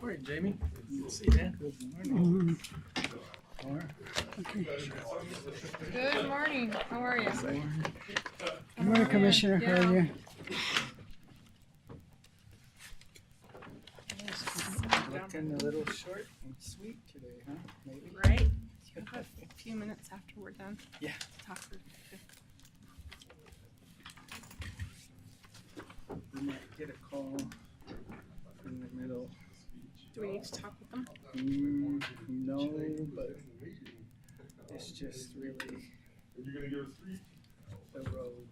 morning, Jamie. Good to see you. Good morning. Okay. Good morning. How are you? Good morning, Commissioner. How are you? Looking a little short and sweet today, huh? Maybe. Right. You have a few minutes after we're done. Yeah. Talk for We might get a call in the middle. Do we need to talk with them? No, but it's just really the roads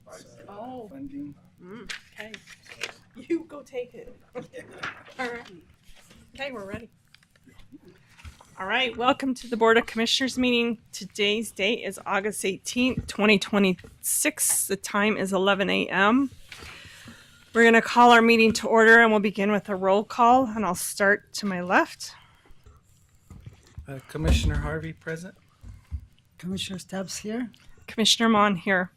funding. Okay. You go take it. All right. Okay, we're ready. All right. Welcome to the Board of Commissioners meeting. Today's date is August 18th, 2026. The time is 11 a.m. We're going to call our meeting to order, and we'll begin with a roll call, and I'll start to my left. Commissioner Harvey present. Commissioner Stubbs here. Commissioner Mon here.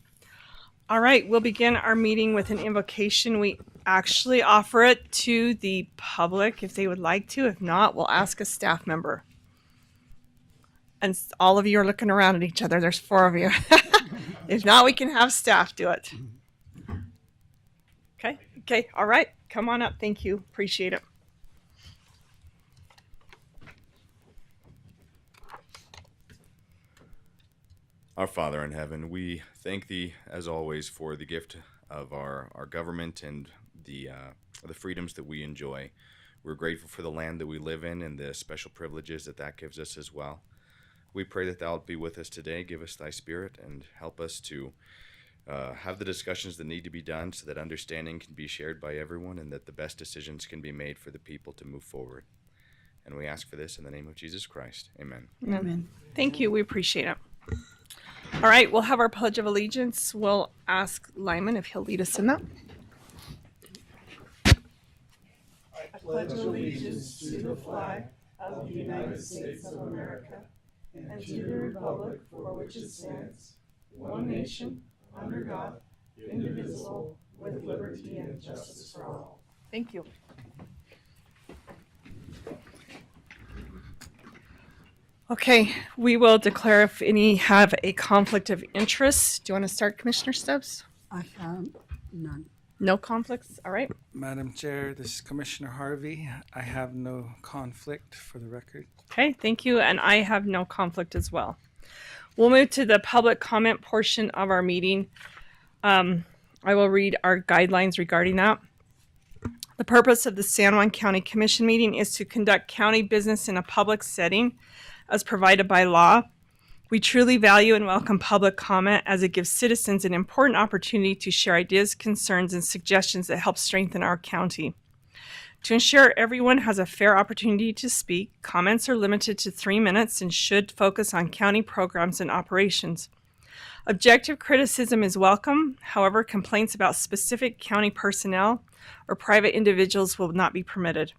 All right, we'll begin our meeting with an invocation. We actually offer it to the public if they would like to. If not, we'll ask a staff member. And all of you are looking around at each other. There's 4 of you. If not, we can have staff do it. Okay, all right. Come on up. Thank you. Appreciate it. Our Father in heaven, we thank thee, as always, for the gift of our government and the freedoms that we enjoy. We're grateful for the land that we live in and the special privileges that gives us as well. We pray that thou wilt be with us today, give us thy spirit, and help us to have the discussions that need to be done so that understanding can be shared by everyone and that the best decisions can be made for the people to move forward. And we ask for this in the name of Jesus Christ. Amen. Amen. Thank you. We appreciate it. All right, we'll have our Pledge of Allegiance. We'll ask Lyman if he'll lead us in that. I pledge allegiance to the flag of the United States of America and to the republic for which it stands, one nation, under God, indivisible, with liberty and justice for all. Thank you. Okay, we will declare if any have a conflict of interest. Do you want to start, Commissioner Stubbs? I have none. No conflicts? All right. Madam Chair, this is Commissioner Harvey. I have no conflict for the record. Okay, thank you. And I have no conflict as well. We'll move to the public comment portion of our meeting. I will read our guidelines regarding that. The purpose of the San Juan County Commission meeting is to conduct county business in a public setting as provided by law. We truly value and welcome public comment as it gives citizens an important opportunity to share ideas, concerns, and suggestions that help strengthen our county. To ensure everyone has a fair opportunity to speak, comments are limited to 3 minutes and should focus on county programs and operations. Objective criticism is welcome. However, complaints about specific county personnel or private individuals will not be permitted.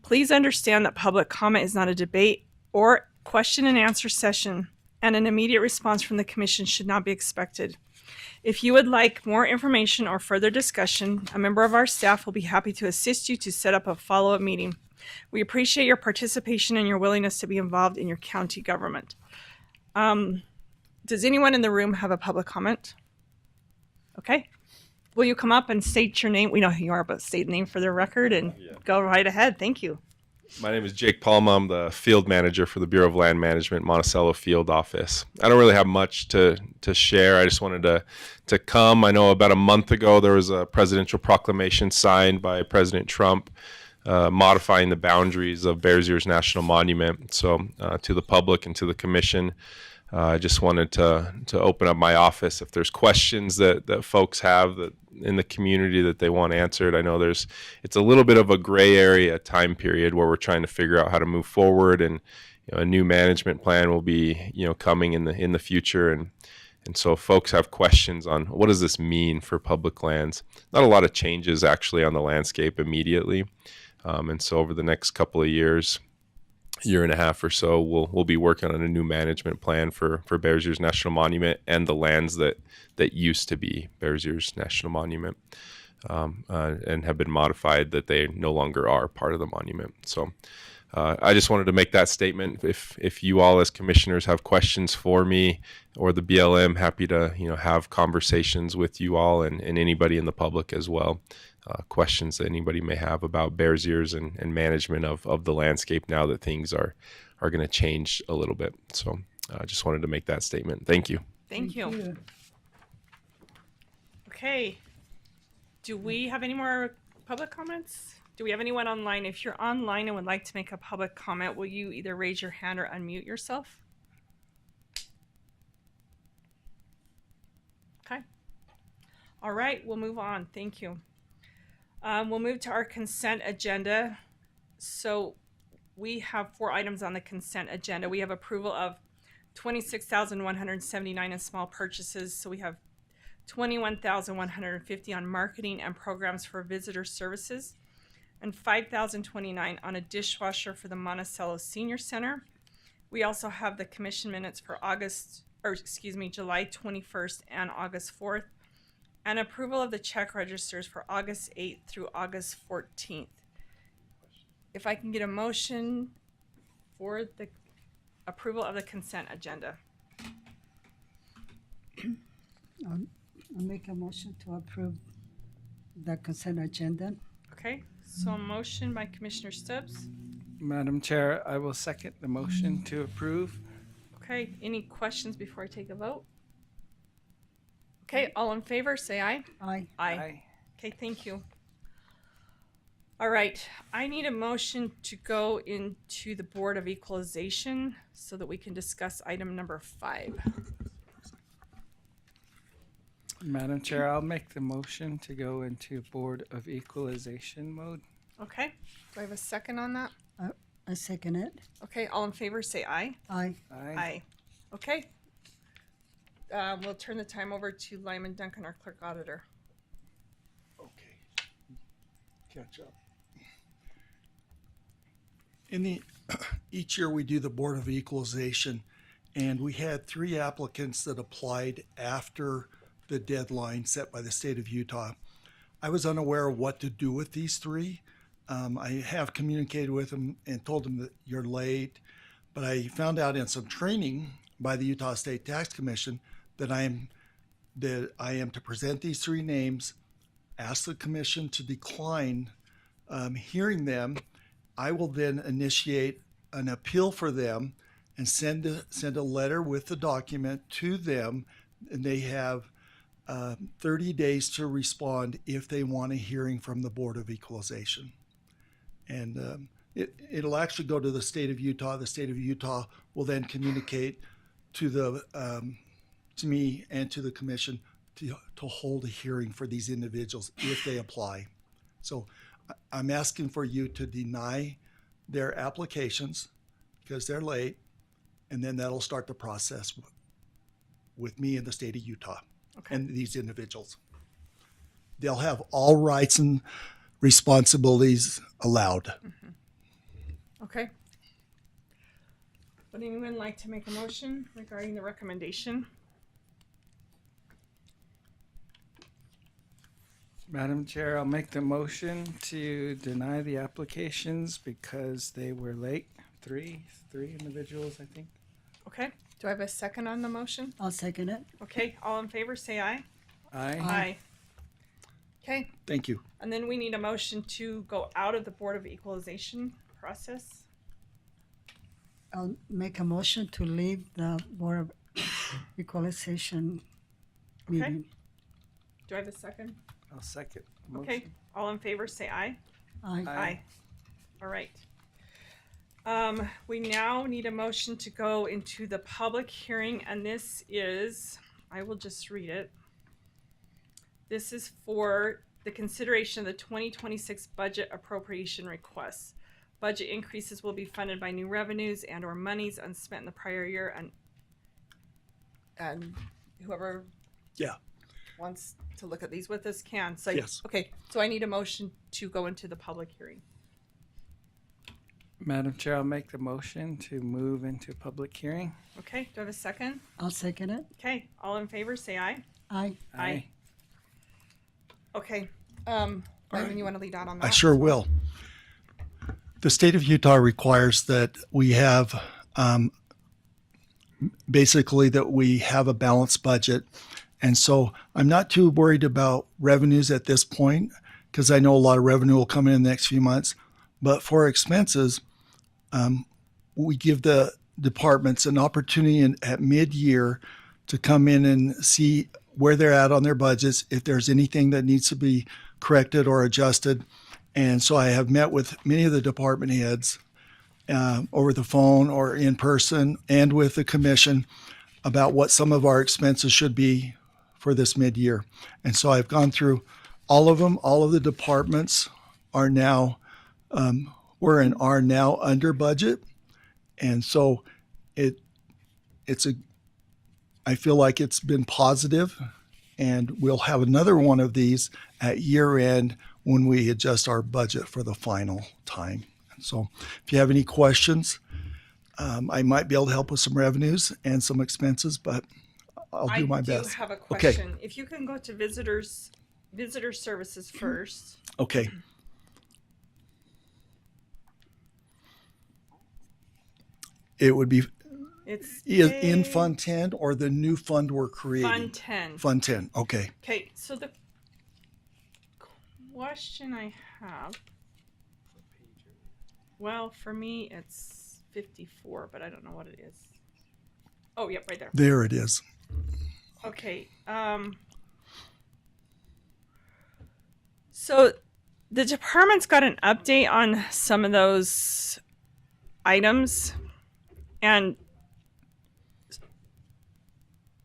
Please understand that public comment is not a debate or question and answer session, and an immediate response from the commission should not be expected. If you would like more information or further discussion, a member of our staff will be happy to assist you to set up a follow-up meeting. We appreciate your participation and your willingness to be involved in your county government. Does anyone in the room have a public comment? Okay. Will you come up and state your name? We know who you are, but state the name for the record and go right ahead. Thank you. My name is Jake Palma. I'm the field manager for the Bureau of Land Management, Monticello Field Office. I don't really have much to share. I just wanted to come. I know about a month ago there was a presidential proclamation signed by President Trump modifying the boundaries of Bears Ears National Monument. So to the public and to the commission, I just wanted to open up my office if there's questions that folks have that in the community that they want answered. I know it's a little bit of a gray area time period where we're trying to figure out how to move forward, and a new management plan will be coming in the future, and so if folks have questions on what does this mean for public lands. Not a lot of changes actually on the landscape immediately, and so over the next couple of years, year and a half or so, we'll be working on a new management plan for Bears Ears National Monument and the lands that used to be Bears Ears National Monument. and have been modified that they no longer are part of the monument. So I just wanted to make that statement. If you all as commissioners have questions for me or the BLM, happy to have conversations with you all and anybody in the public as well. Questions that anybody may have about Bears Ears and management of the landscape now that things are going to change a little bit. So I just wanted to make that statement. Thank you. Thank you. Okay. Do we have any more public comments? Do we have anyone online? If you're online and would like to make a public comment, will you either raise your hand or unmute yourself? Okay. All right, we'll move on. Thank you. We'll move to our consent agenda. So we have 4 items on the consent agenda. We have approval of $26,179 in small purchases. So we have $21,150 on marketing and programs for visitor services, and $5,029 on a dishwasher for the Monticello Senior Center. We also have the commission minutes for July 21st and August 4th, and approval of the check registers for August 8th through August 14th. If I can get a motion for the approval of the consent agenda. I'll make a motion to approve the consent agenda. Okay, so a motion by Commissioner Stubbs. Madam Chair, I will second the motion to approve. Okay, any questions before I take a vote? Okay, all in favor, say aye. Aye. Aye. Okay, thank you. All right, I need a motion to go into the Board of Equalization so that we can discuss item number 5. Madam Chair, I'll make the motion to go into Board of Equalization mode. Okay, do I have a second on that? I second it. Okay, all in favor, say aye. Aye. Aye. Okay. We'll turn the time over to Lyman Duncan, our clerk auditor. Okay, catch up. Each year we do the Board of Equalization, and we had 3 applicants that applied after the deadline set by the state of Utah. I was unaware of what to do with these 3. I have communicated with them and told them that you're late, but I found out in some training by the Utah State Tax Commission that I am to present these 3 names, ask the commission to decline hearing them. I will then initiate an appeal for them and send a letter with the document to them, and they have 30 days to respond if they want a hearing from the Board of Equalization. And it'll actually go to the state of Utah. The state of Utah will then communicate to me and to the commission to hold a hearing for these individuals if they apply. So I'm asking for you to deny their applications because they're late, and then that'll start the process with me in the state of Utah. Okay. And these individuals. They'll have all rights and responsibilities allowed. Okay. Would anyone like to make a motion regarding the recommendation? Madam Chair, I'll make the motion to deny the applications because they were late. Three individuals, I think. Okay, do I have a second on the motion? I'll second it. Okay, all in favor, say aye. Aye. Okay, Thank you. and then we need a motion to go out of the Board of Equalization process. I'll make a motion to leave the Board of Equalization meeting. Do I have a second? I'll second the Okay, motion. all in favor, say aye. Aye. Aye. All right. We now need a motion to go into the public hearing, and this is, I will just read it. This is for the consideration of the 2026 budget appropriation requests. Budget increases will be funded by new revenues and or monies unspent in the prior year, and whoever wants to look at these with us can. So Yes. Okay, so I need a motion to go into the public hearing. Madam Chair, I'll make the motion to move into public hearing. Okay, do I have a second? I'll second it. Okay, all in favor, say aye. Aye. Aye. Okay, Lyman, you want to lead out on that? I sure will. The state of Utah requires that we have basically that we have a balanced budget. And so I'm not too worried about revenues at this point because I know a lot of revenue will come in the next few months. But for expenses, we give the departments an opportunity at mid-year to come in and see where they're at on their budgets, if there's anything that needs to be corrected or adjusted. And so I have met with many of the department heads over the phone or in person and with the commission about what some of our expenses should be for this mid-year. And so I've gone through all of them. All of the departments are now, are now under budget. And so I feel like it's been positive, and we'll have another one of these at year end when we adjust our budget for the final time. And so if you have any questions, I might be able to help with some revenues and some expenses, but I'll do my best. I do have a Okay. question. If you can go to visitor services first. Okay. It would be It's in page- Fund 10 or the new fund we're creating? Fund 10. Fund 10, okay. Okay, so the question I have, well, for me, it's 54, but I don't know what it is. Oh, yep, right there. There it is. Okay, so the department's got an update on some of those items, and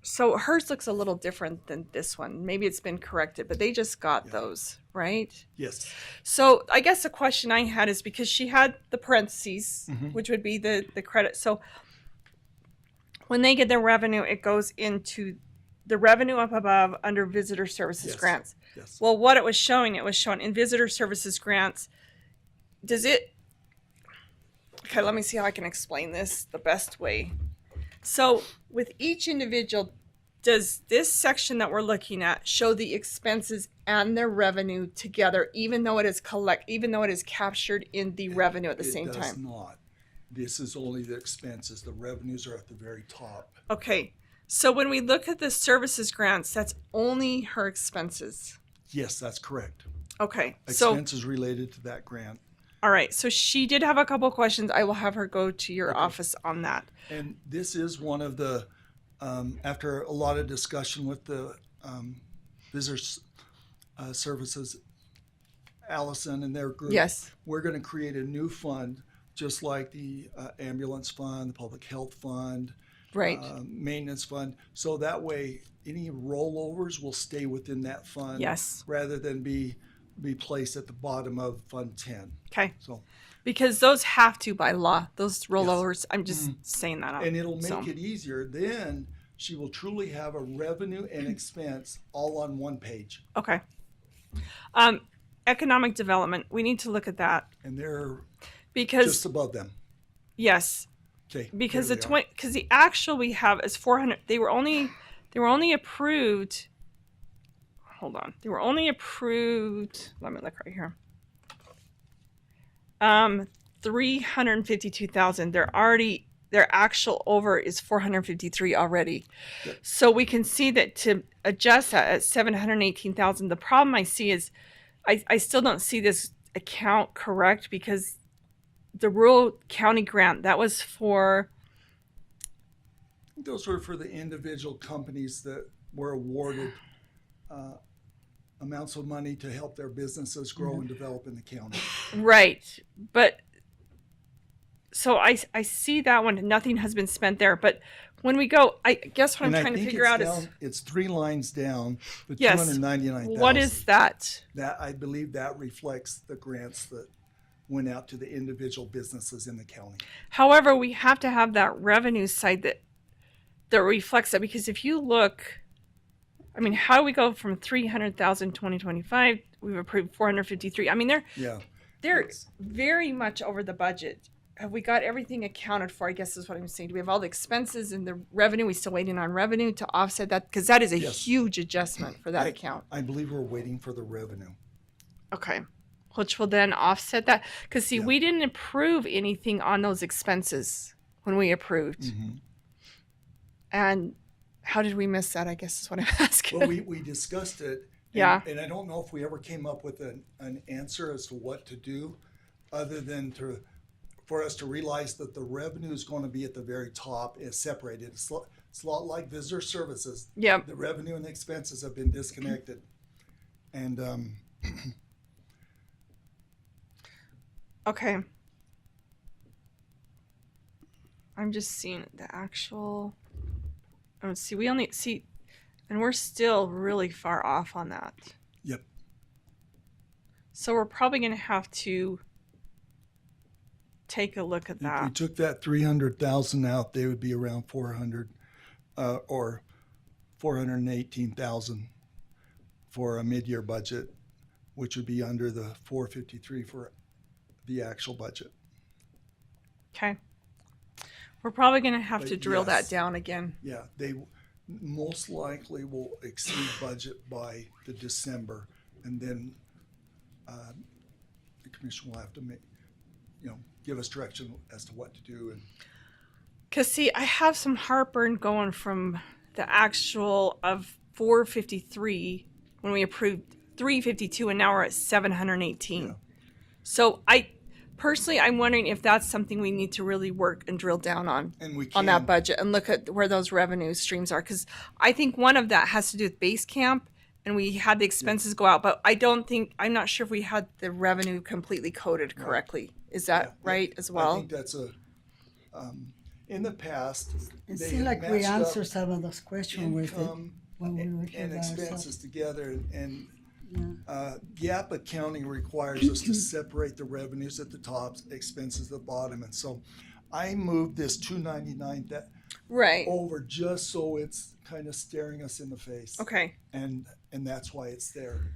so hers looks a little different than this one. Maybe it's been corrected, but they just got those, right? Yes. So I guess the question I had is because she had the parentheses, which would be the credit. So when they get their revenue, it goes into the revenue up above under visitor services Yes. grants. Yes. Well, what it was showing in visitor services grants, does it, okay, let me see how I can explain this the best way. So with each individual, does this section that we're looking at show the expenses and their revenue together, even though it is captured in the revenue at the same It does time? not. This is only the expenses. The revenues are at the very top. Okay, so when we look at the services grants, that's only her expenses. Yes, that's correct. Okay, so Expenses related to that grant. all right, so she did have a couple of questions. I will have her go to your office on that. And this is one of the, after a lot of discussion with the visitors services, Allison and their group. Yes. We're going to create a new fund, just like the ambulance fund, the public health fund, Right. maintenance fund. So that way, any rollovers will stay within that fund. Yes. Rather than be placed at the bottom of Fund 10. Okay. So, Because those have to by law, those rollovers. I'm just saying that out. and it'll make So, it easier. Then she will truly have a revenue and expense all on one page. Okay. Economic development. We need to look at that And they're because just above them. yes, Okay. because there they are. because the actual we have is 400. They were only approved. Hold on. They were only approved. Let me look right here. 352,000. Their actual over is 453 already. So we can see that to adjust that at 718,000. The problem I see is I still don't see this account correct because the rural county grant, that was for, Those were for the individual companies that were awarded amounts of money to help their businesses grow and develop in the county. right. But so I see that one, nothing has been spent there. But when we go, I guess what And I'm I trying to think figure it's out down, is, it's 3 lines down, the Yes. 299,000. what is that? That? I believe that reflects the grants that went out to the individual businesses in the county. However, we have to have that revenue side that reflects that, because if you look, I mean, how do we go from 300,000 2025? We've approved 453. I mean, Yeah. they're Yes. very much over the budget. Have we got everything accounted for? I guess is what I'm saying. Do we have all the expenses and the revenue? We still waiting on revenue to offset that? Because that is a Yes. huge adjustment for that account. I believe we're waiting for the revenue. Okay. Which will then offset that. Because, see, Yeah. we didn't approve anything on those expenses when we approved. Mhm. And how did we miss that? I guess is what I'm asking. Well, we discussed it. Yeah. And I don't know if we ever came up with an answer as to what to do, other than for us to realize that the revenue is going to be at the very top, is separated. It's a lot like visitor services. Yep. The revenue and the expenses have been disconnected. And Okay. I'm just seeing the actual. Oh, see, we only see, and we're still really far off on that. yep, So we're probably going to have to take a look at if we that. took that 300,000 out, they would be around 400, or 418,000 for a mid-year budget, which would be under the 453 for the actual budget. Okay. We're probably going to have But to drill yes. that down again. Yeah, they most likely will exceed budget by the December, and then the commission will have to give us direction as to what to do. And Because, see, I have some heartburn going from the actual of 453 when we approved 352, and now we're at 718. Yeah. So I'm wondering if that's something we need to really work and drill down on we on that can- budget and look at where those revenue streams are. Because I think one of that has to do with base camp, and we had the expenses go out, but I'm not sure if we had the revenue completely coded correctly. Is that Yeah, right as I well? think that's in the past. It they seemed had like we matched up answered some of those questions with it income when we were here and by ourselves. expenses together, and Yeah. GAAP accounting requires us to separate the revenues at the top, expenses at the bottom, and so I moved this 299 Right. over just so it's kind of staring us in the face. Okay. And that's why it's there.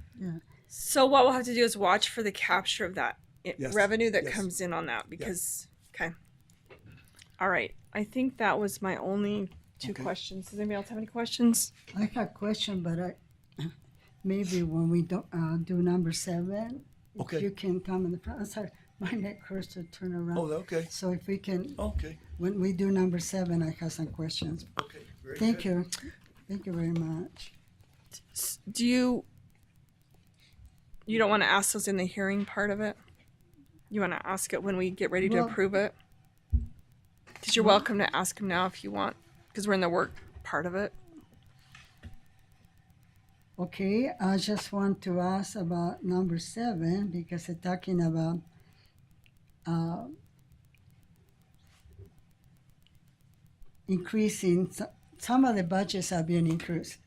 So what we'll have to do is watch for the capture of that Yes, revenue that yes. comes in on that because, okay. All right. I think that was my only two Okay. questions. Does anybody else have any questions? I have a question, but maybe when we do number 7, if Okay. you can come in the front. I'm sorry, my neck hurts to turn around. Oh, okay. So if we can, Okay. when we do number 7, I have some questions. Okay. Very Thank good. you. Thank you very much. Do you don't want to ask those in the hearing part of it? You want to ask it when we get ready to Well- approve it? Because you're welcome to ask them now if you want, because we're in the work part of it. Okay, I just want to ask about number 7 because it's talking about increasing, some of the budgets are being increased.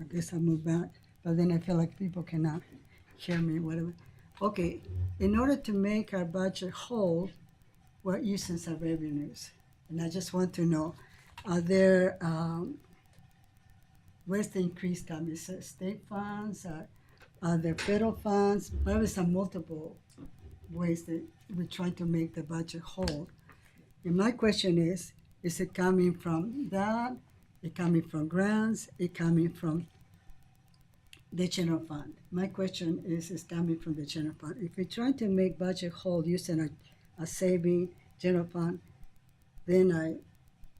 I guess I'll move back, but then I feel like people cannot hear me, whatever. Okay, in order to make our budget whole, we're using some revenues. And I just want to know, are there, where's the increase coming? Is it state funds? Are there federal funds? There some multiple ways that we're trying to make the budget whole. And my question is it coming from that? It coming from grants? It coming from the general fund? My question is coming from the general fund. If we're trying to make budget whole using a saving general fund, then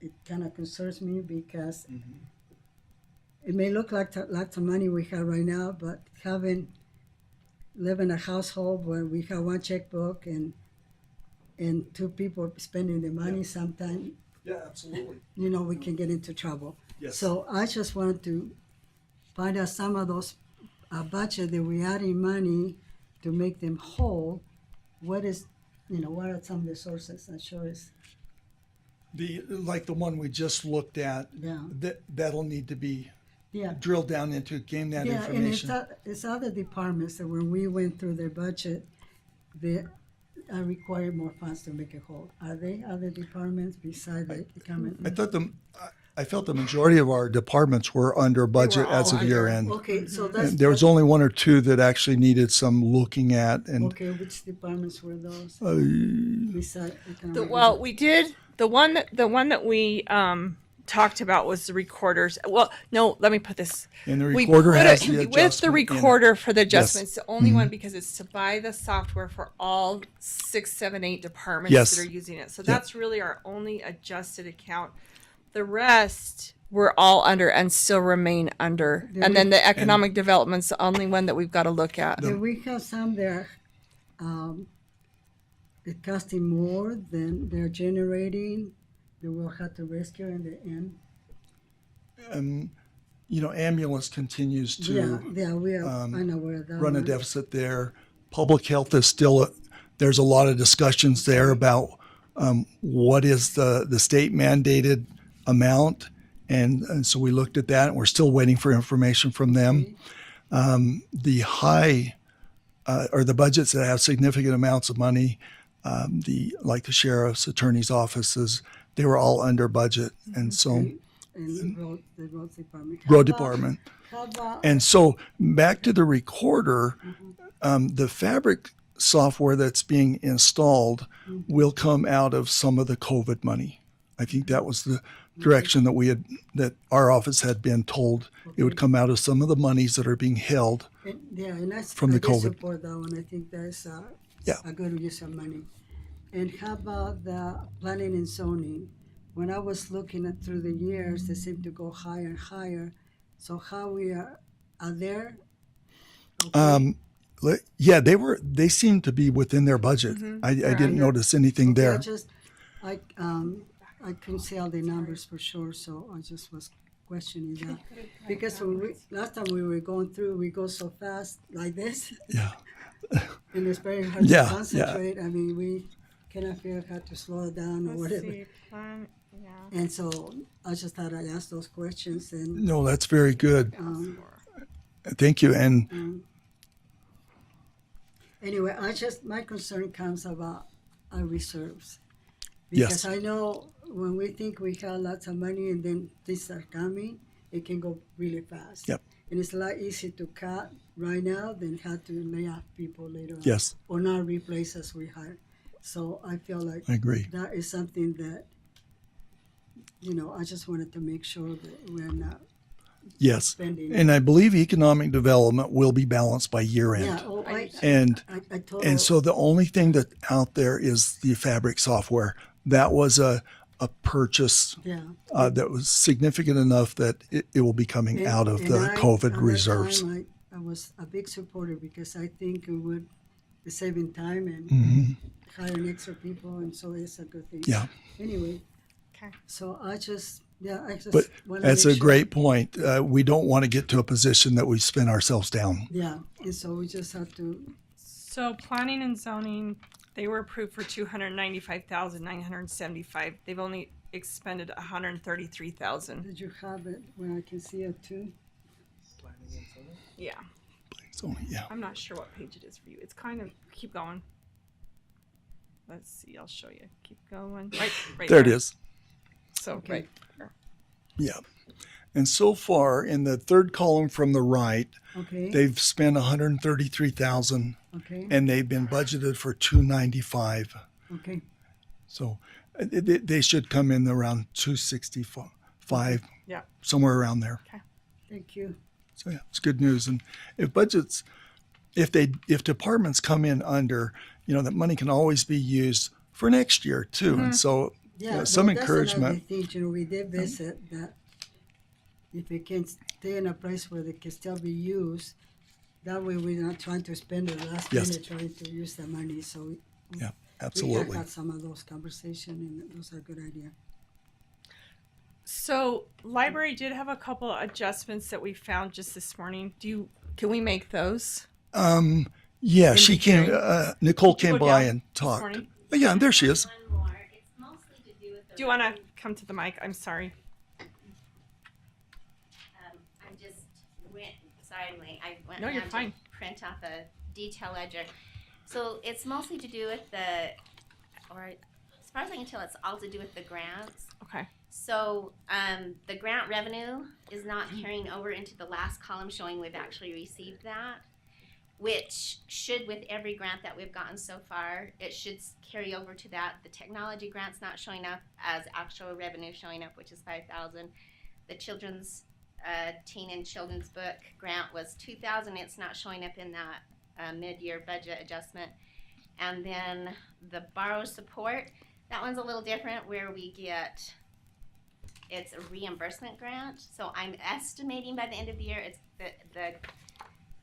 it kind of concerns me because it may look like lots of money we have right now, but live in a household where we have one checkbook and 2 people spending the money, sometimes, Yeah, absolutely. we can get into trouble. Yes. So I just want to find out some of those budget that we adding money to make them whole. What are some of the sources? I'm sure it's, Like the one we just looked at, yeah. that'll need to be Yeah. drilled down into, gain that Yeah, information. and it's other departments that when we went through their budget, they require more funds to make it whole. Are they other departments besides the government? I felt the majority of our departments were under budget as of year end. Okay, so that's. There was only 1 or 2 that actually needed some looking at, and Okay, which departments were those? Besides economic? We did the one that we talked about was the recorders. Well, no, let me put this. And the We recorder put has it the with the adjustment in it. recorder for the adjustments. Yes. The only one because it's to buy the software for all 6, 7, 8 departments Yes. that are using it. So that's really our only adjusted account. The rest we're all under and still remain under. And then the economic development's the only one that we've got to look at. Do we have some that it's costing more than they're generating? That we'll have to rescue in the end. Ambulance continues to We are unaware of that. run a one. deficit there. Public health is still, there's a lot of discussions there about what is the state mandated amount. And so we looked at that and we're still waiting for information from them. The high, or the budgets that have significant amounts of money, like the sheriff's, attorney's offices, they were all under budget. And so And the road department. road department. How about And so back to the recorder, the fabric software that's being installed will come out of some of the COVID money. I think that was the direction that our office had been told. It would come out of some of the monies that are being held. and that's from the I did COVID. support that one. I think that's Yeah. a good use of money. And how about the planning and zoning? When I was looking at through the years, they seem to go higher and higher. So how we are there? Okay. They seemed to be within their budget. I didn't notice anything Okay, there. I couldn't see all the numbers for sure, so I just was questioning that. Because last time we were going through, we go so fast like this, Yeah. and it's very hard Yeah, to concentrate. I mean, we cannot figure out how to slow it down or whatever. And so I just thought I'd ask those questions and, No, that's very good. Thank you. And anyway, my concern comes about our reserves. Yes. Because I know when we think we have lots of money and then things are coming, it can go really fast. Yep. And it's a lot easier to cut right now than have to lay off people later on. yes, Or not replace as we hire. So I feel like I agree. that is something that, I just wanted to make sure that we're not Yes. spending. And I believe economic development will be balanced by year end. And I totally. And so the only thing that out there is the fabric software. That was a purchase Yeah. that was significant enough that it will be coming out of the COVID reserves. I was a big supporter because I think it would be saving time and hiring extra people, and so it's a good thing. Yeah. Anyway. Okay. So I just But want to that's make a sure. great point. We don't want to get to a position that we spin ourselves down. Yeah, and so we just have to. So planning and zoning, they were approved for 295,975. They've only expended 133,000. Did you have it where I can see it too? Yeah, So, yeah. I'm not sure what page it is for you. It's kind of keep going. Let's see. I'll show you. Keep going. Right There it is. So Okay. right there. Yeah. And so far, in the third column from the right, Okay. they've spent 133,000, Okay. and they've been budgeted for 295. Okay. So they should come in around 265, Yeah. somewhere around there. Thank you. So yeah, it's good news. And if departments come in under, that money can always be used for next year too. And so Yeah. some well, encouragement. That's another thing, we did visit that if it can stay in a place where it can still be used, that way we're not trying to spend it last Yes. minute trying to use the money. So Yeah, we absolutely. have had some of those conversations, and those are a good idea. So library did have a couple of adjustments that we found just this morning. Can we make those? Yeah, in she the came. hearing? Nicole Did you came go by down and this talked. morning? Oh, yeah, there she is. One more. It's mostly to do with the. Do you want to come to the mic? I'm sorry. I just went silently. I went No, you're down fine. to print off a detail ledger. So it's mostly to do with or as far as I can tell, it's all to do with the grants. Okay. So the grant revenue is not carrying over into the last column showing we've actually received that. which should, with every grant that we've gotten so far, it should carry over to that. The technology grant's not showing up as actual revenue showing up, which is 5,000. The children's teen and children's book grant was 2,000. It's not showing up in that mid-year budget adjustment. And then the borrow support, that one's a little different, where we get, it's a reimbursement grant. So I'm estimating by the end of the year, it's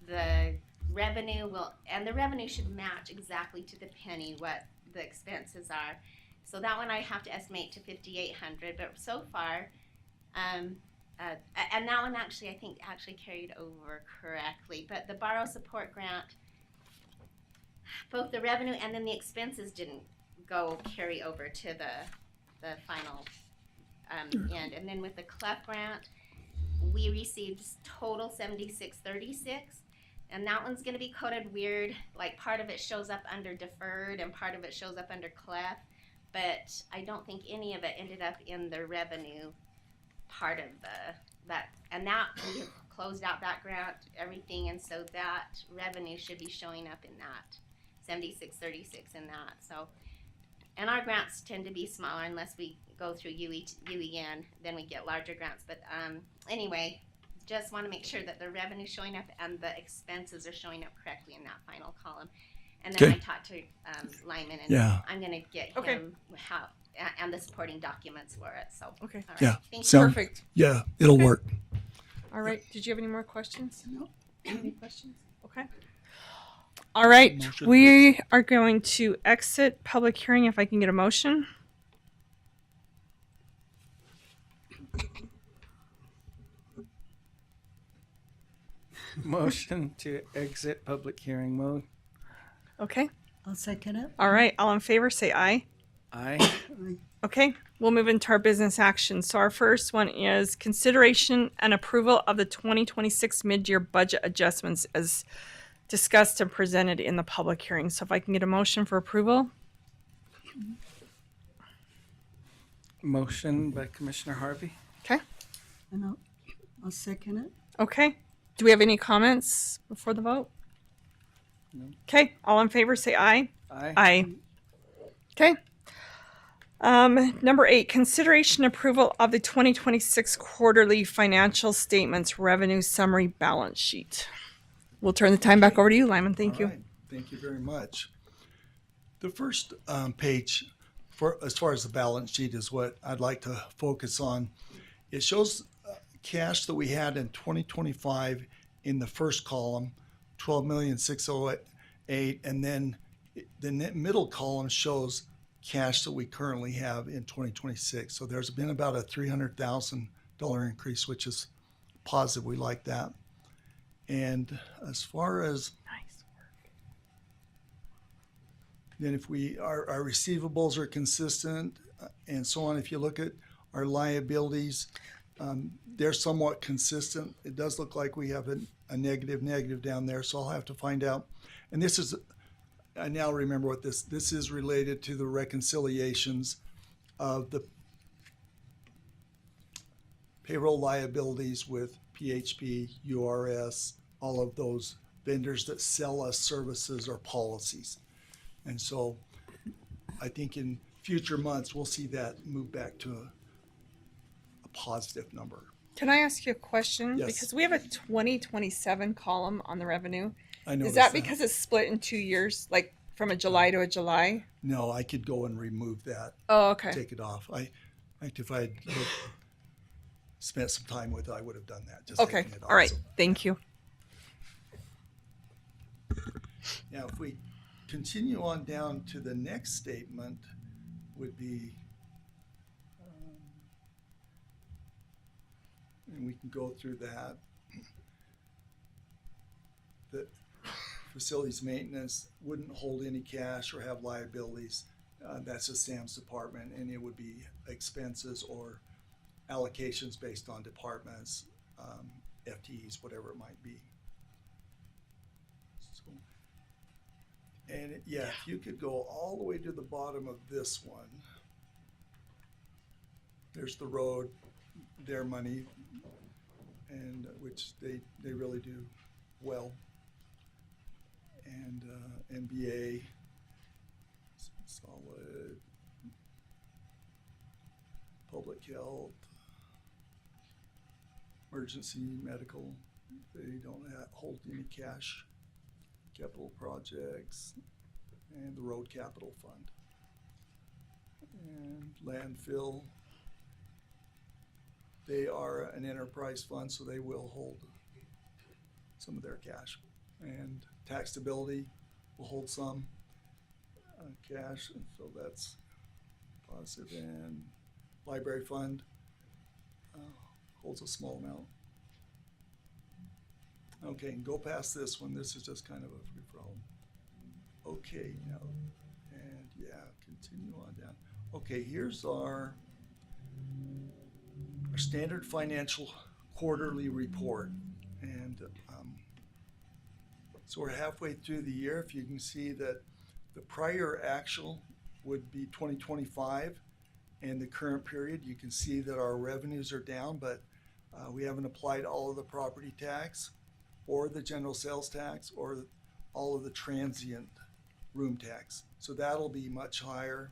the revenue will, and the revenue should match exactly to the penny what the expenses are. So that one I have to estimate to 5,800, but so far, and that one actually I think actually carried over correctly. But the borrow support grant, both the revenue and then the expenses didn't go carry over to the final end. And then with the CLEP grant, we received total 7636. And that one's going to be coded weird. Like part of it shows up under deferred and part of it shows up under CLEP. But I don't think any of it ended up in the revenue part of that. And that, we have closed out that grant, everything. And so that revenue should be showing up in that 7636 in that. So, and our grants tend to be smaller unless we go through UEN, then we get larger grants. But anyway, just want to make sure that the revenue showing up and the expenses are showing up correctly in that final column. And then I talked to Lyman, and I'm going to get him how and the supporting documents for it. So Okay. all right. Yeah. Thank you. Perfect. Yeah, it'll work. All right. Did you have any more questions? No. Any questions? Okay. All right. Motion, We are going to exit public hearing if I can get a motion. Motion to exit public hearing mode. Okay. I'll second it. All right. All in favor, say aye. Aye. Okay. We'll move into our business action. So our first one is consideration and approval of the 2026 mid-year budget adjustments as discussed and presented in the public hearing. So if I can get a motion for approval. Motion by Commissioner Harvey. Okay. And I'll second it. Okay. Do we have any comments before the vote? No. Okay. All in favor, say aye. Aye. Aye. Okay. Number 8, consideration approval of the 2026 quarterly financial statements revenue summary balance sheet. We'll turn the time back over to you, Lyman. Thank you. All right. Thank you very much. The first page, for as far as the balance sheet, is what I'd like to focus on. It shows cash that we had in 2025 in the first column, 12,608,000, and then the middle column shows cash that we currently have in 2026. So there's been about a $300,000 increase, which is positive. We like that. And as far as Nice work. then if our receivables are consistent and so on, if you look at our liabilities, they're somewhat consistent. It does look like we have a negative down there, so I'll have to find out. And this is, I now remember what this is related to the reconciliations of the payroll liabilities with PHP, URS, all of those vendors that sell us services or policies. And so I think in future months, we'll see that move back to a positive number. Can I ask you a question? Yes. Because we have a 2027 column on the revenue. I know. Is that because it's split in 2 years, like from a July to a July? No, I could go and remove that, Oh, okay. take it off. If I had spent some time with it, I would have done that. Just Okay. taking it off. All right. So, Thank you. now, if we continue on down to the next statement, would be, and we can go through that. The facilities maintenance wouldn't hold any cash or have liabilities. That's just Sam's department, and it would be expenses or allocations based on departments, FTEs, whatever it might be. So, and if you could go all the way to the bottom of this one. There's the road, their money, and which they really do well. and MBA, solid, public health, emergency medical. They don't hold any cash, capital projects, and the road capital fund. And landfill, they are an enterprise fund, so they will hold some of their cash. And tax stability will hold some cash, and so that's positive. And library fund holds a small amount. Okay, and go past this one. This is just kind of a free for all. Okay, now, and yeah, continue on down. Okay, here's our standard financial quarterly report. And so we're halfway through the year. If you can see that the prior actual would be 2025, and the current period, you can see that our revenues are down, but we haven't applied all of the property tax or the general sales tax or all of the transient room tax. So that'll be much higher.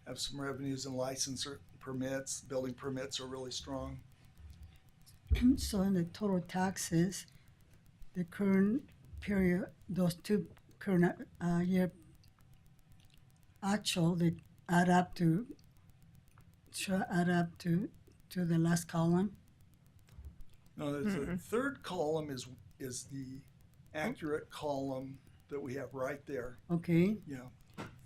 Have some revenues and license permits. Building permits are really strong. So in the total taxes, the current period, those two current year actual, they add up to the last column. No, the third column is the accurate column that we have right there. Okay. Yeah.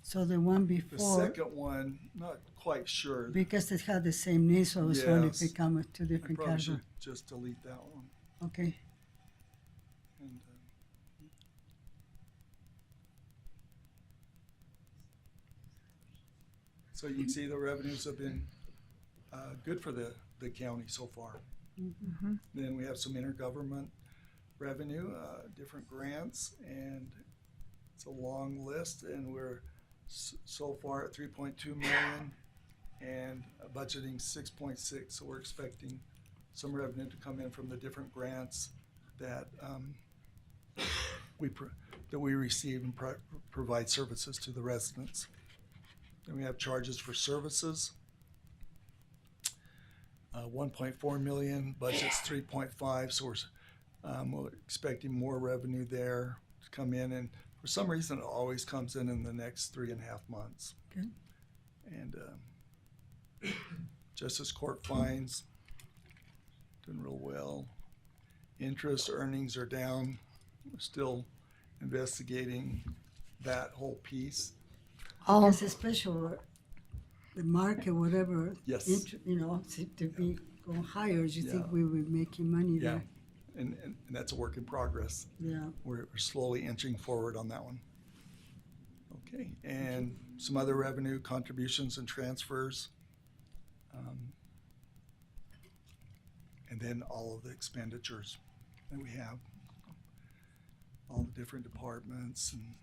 So the one The before, second one, not quite sure. because it had the same name, so I was wondering if Yes. it come with two I different probably categories. should just delete that one. Okay. And, so you can see the revenues have been good for the county so far. Then we have some intergovernment revenue, different grants, and it's a long list, and we're so far at 3.2 million and budgeting 6.6. So we're expecting some revenue to come in from the different grants that we receive and provide services to the residents. Then we have charges for services. 1.4 million, budget's 3.5, so we're expecting more revenue there to come in, and for some reason it always comes in the next 3.5 months. Okay. And Justice Court fines, doing real well. Interest earnings are down. We're still investigating that whole piece. Because especially the market, whatever, Yes. seem to be going higher. You Yeah. think we were making money Yeah, there? and that's a work in progress. Yeah. We're slowly inching forward on that one. Okay, and some other revenue contributions and transfers. And then all of the expenditures that we have, all the different departments and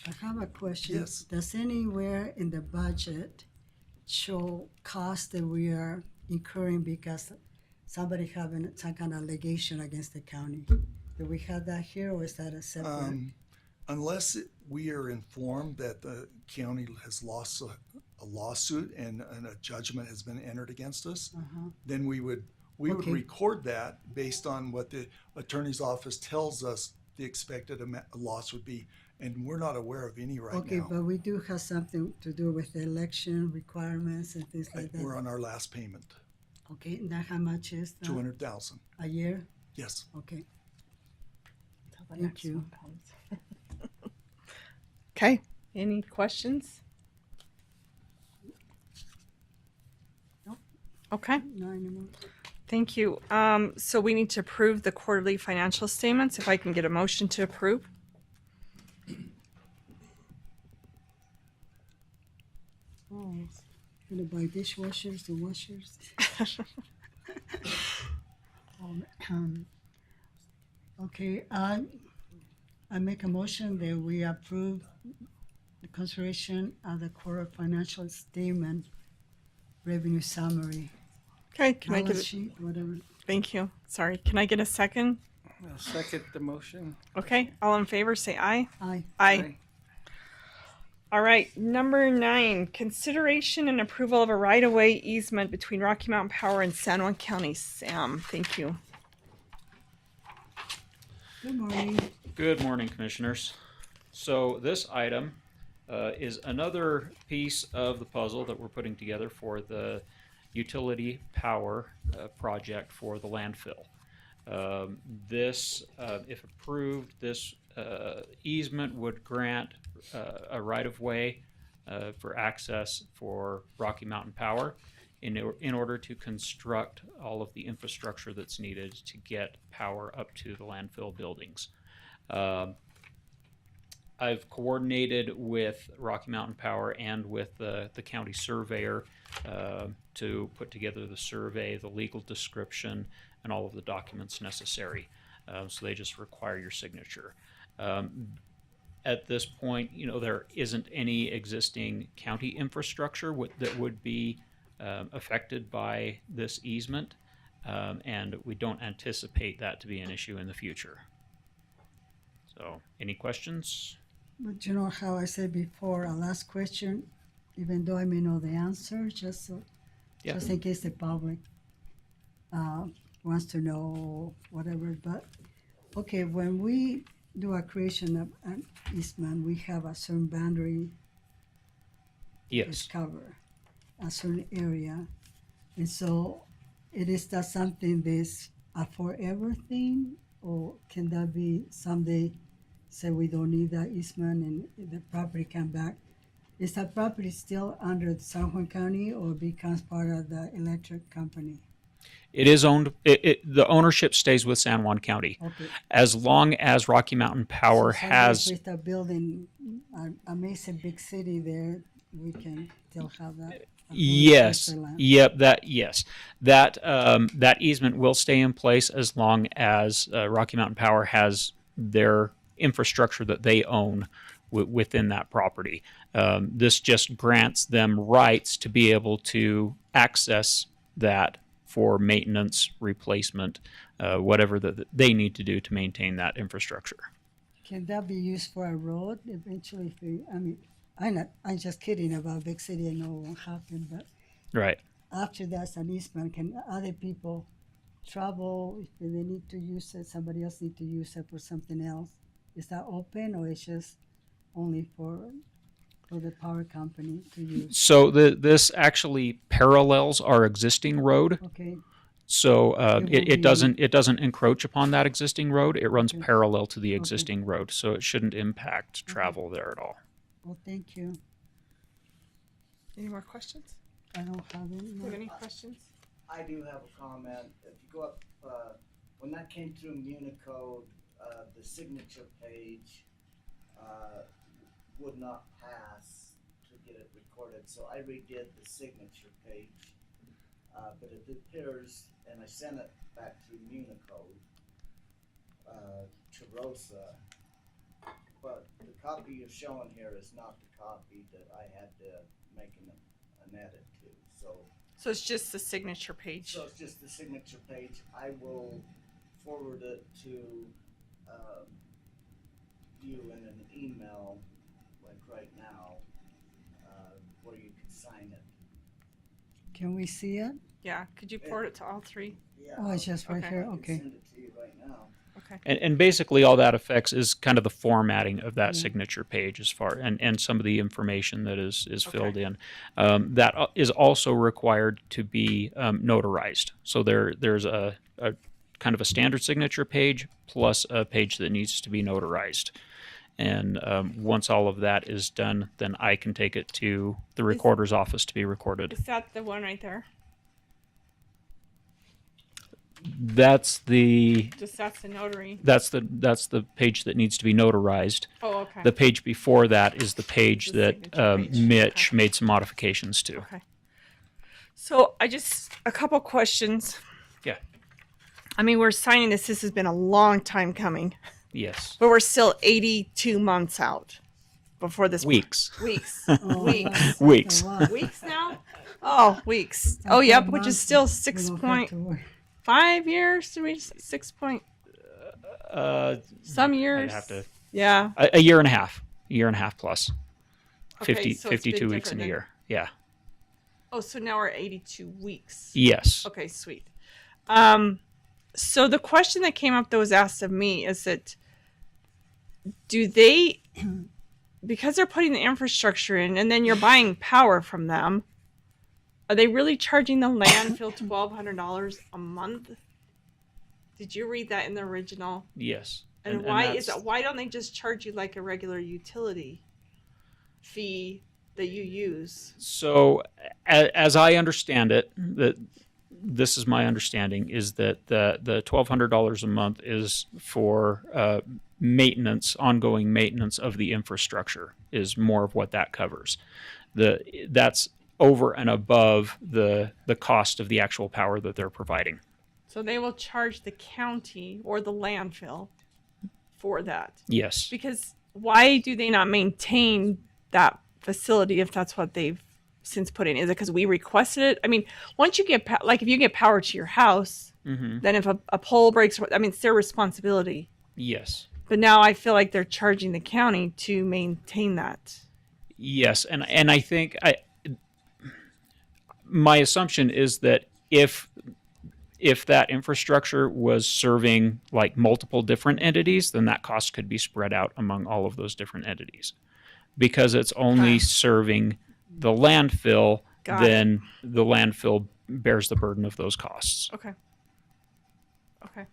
I have a question. Yes. Does anywhere in the budget show costs that we are incurring because somebody having some kind of allegation against the county? Do we have that here, or is that a separate? unless we are informed that the county has lost a lawsuit and a judgment has been entered against us, then we would Okay. record that based on what the attorney's office tells us the expected loss would be, and we're not aware of any right Okay, now. but we do have something to do with the election requirements and things like We're that. on our last payment, Okay, and that how much is that? 200,000. A year? Yes. Okay. Till the Thank next you. one comes. Okay, any questions? Nope. Okay, No anymore. thank you. So we need to approve the quarterly financial statements. If I can get a motion to approve. Oh, gonna buy dishwashers and washers. Okay, I make a motion that we approve the consideration of the quarter financial statement revenue summary, Okay, can I balance get sheet, whatever. Thank you. Sorry. Can I get a second? I'll second the motion. Okay. All in favor, say aye. Aye. Aye. All right. Number 9, consideration and approval of a right-of-way easement between Rocky Mountain Power and San Juan County. Sam, thank you. Good morning. Good morning, Commissioners. So this item is another piece of the puzzle that we're putting together for the utility power project for the landfill. This, if approved, this easement would grant a right-of-way for access for Rocky Mountain Power in order to construct all of the infrastructure that's needed to get power up to the landfill buildings. I've coordinated with Rocky Mountain Power and with the county surveyor to put together the survey, the legal description, and all of the documents necessary. So they just require your signature. At this point, there isn't any existing county infrastructure that would be affected by this easement, and we don't anticipate that to be an issue in the future. So, any questions? But you know how I said before, a last question, even though I may know the answer, just in case the public wants to know whatever. But okay, when we do a creation of an easement, we have a certain boundary to Yes. cover, a certain area, and so is that something that's a forever thing, or can that be someday? Say we don't need that easement and the property come back. Is that property still under San Juan County or becomes part of the electric company? It is owned, the ownership stays with San Juan County. Okay. As long as Rocky Mountain Power So has, if we start building an amazing big city there, we can still have that. yes, extra land. yep, that easement will stay in place as long as Rocky Mountain Power has their infrastructure that they own within that property. This just grants them rights to be able to access that for maintenance, replacement, whatever that they need to do to maintain that infrastructure. Can that be used for a road eventually? If we, I mean, I'm just kidding about big city. I know it won't happen, but Right. after that's an easement, can other people travel if they need to use it? Somebody else need to use it for something else? Is that open, or it's just only for the power company to use? So this actually parallels our existing road. Okay, So It won't it doesn't encroach upon that existing road. It runs Okay. parallel to the existing road, so it shouldn't impact travel there at all. well, thank you. Any more questions? I don't have any Do you more. have any questions? I do have a comment. If you go up, when that came through Municode, the signature page would not pass to get it recorded. So I redid the signature page, but it appears, and I sent it back through Municode to Rosa. But the copy you're showing here is not the copy that I had to make an edit to. So it's just the signature page. So it's just the signature page. I will forward it to you in an email, like right now, where you can sign it. Can we see it? Yeah. Could you forward it to all three? Yeah, Oh, it's just right Okay. here. I can Okay. send it to you right now. Okay. And basically all that affects is kind of the formatting of that Yeah. signature page as far and some of the information that is filled Okay. in. That is also required to be notarized. So there's a kind of a standard signature page plus a page that needs to be notarized. And once all of that is done, then I can take it to the recorder's office to be recorded. Is that the one right there? That's the That's the notary. that's the page that needs to be notarized. Oh, okay. The page before that is the page The that signature page. Mitch Okay. made some modifications to. Okay. So a couple questions. Yeah. I mean, we're signing this. This has been a long time coming, Yes. but we're still 82 months out before this. Weeks. Weeks. Oh, Weeks. that's Weeks. a lot. Weeks now? Oh, weeks. Oh, Okay, yep, which is months, still we six don't have point. to worry. 5 years to reach 6 point some years. I'd have to Yeah. a year and a half. A year and a half plus. Okay, 50, so it's been 52 weeks in different a than- year. Yeah. Oh, so now we're at 82 weeks. Yes. Okay, sweet. So the question that came up that was asked of me is that do they, because they're putting the infrastructure in and then you're buying power from them, are they really charging the landfill $1,200 a month? Did you read that in the original? Yes. And why is it? Why don't they just charge you like a regular utility fee that you use? So, as I understand it, that this is my understanding, is that the $1,200 a month is for maintenance, ongoing maintenance of the infrastructure, is more of what that covers. That's over and above the cost of the actual power that they're providing. So they will charge the county or the landfill for that. Yes. Because why do they not maintain that facility if that's what they've since put in? Is it because we requested it? I mean, once you get like if you get power to your house, then if a pole breaks, I mean, it's their responsibility. Yes. But now I feel like they're charging the county to maintain that. Yes, and I think my assumption is that if that infrastructure was serving like multiple different entities, then that cost could be spread out among all of those different entities. Because it's only serving the landfill, then the landfill bears the burden of those costs. Okay. Okay.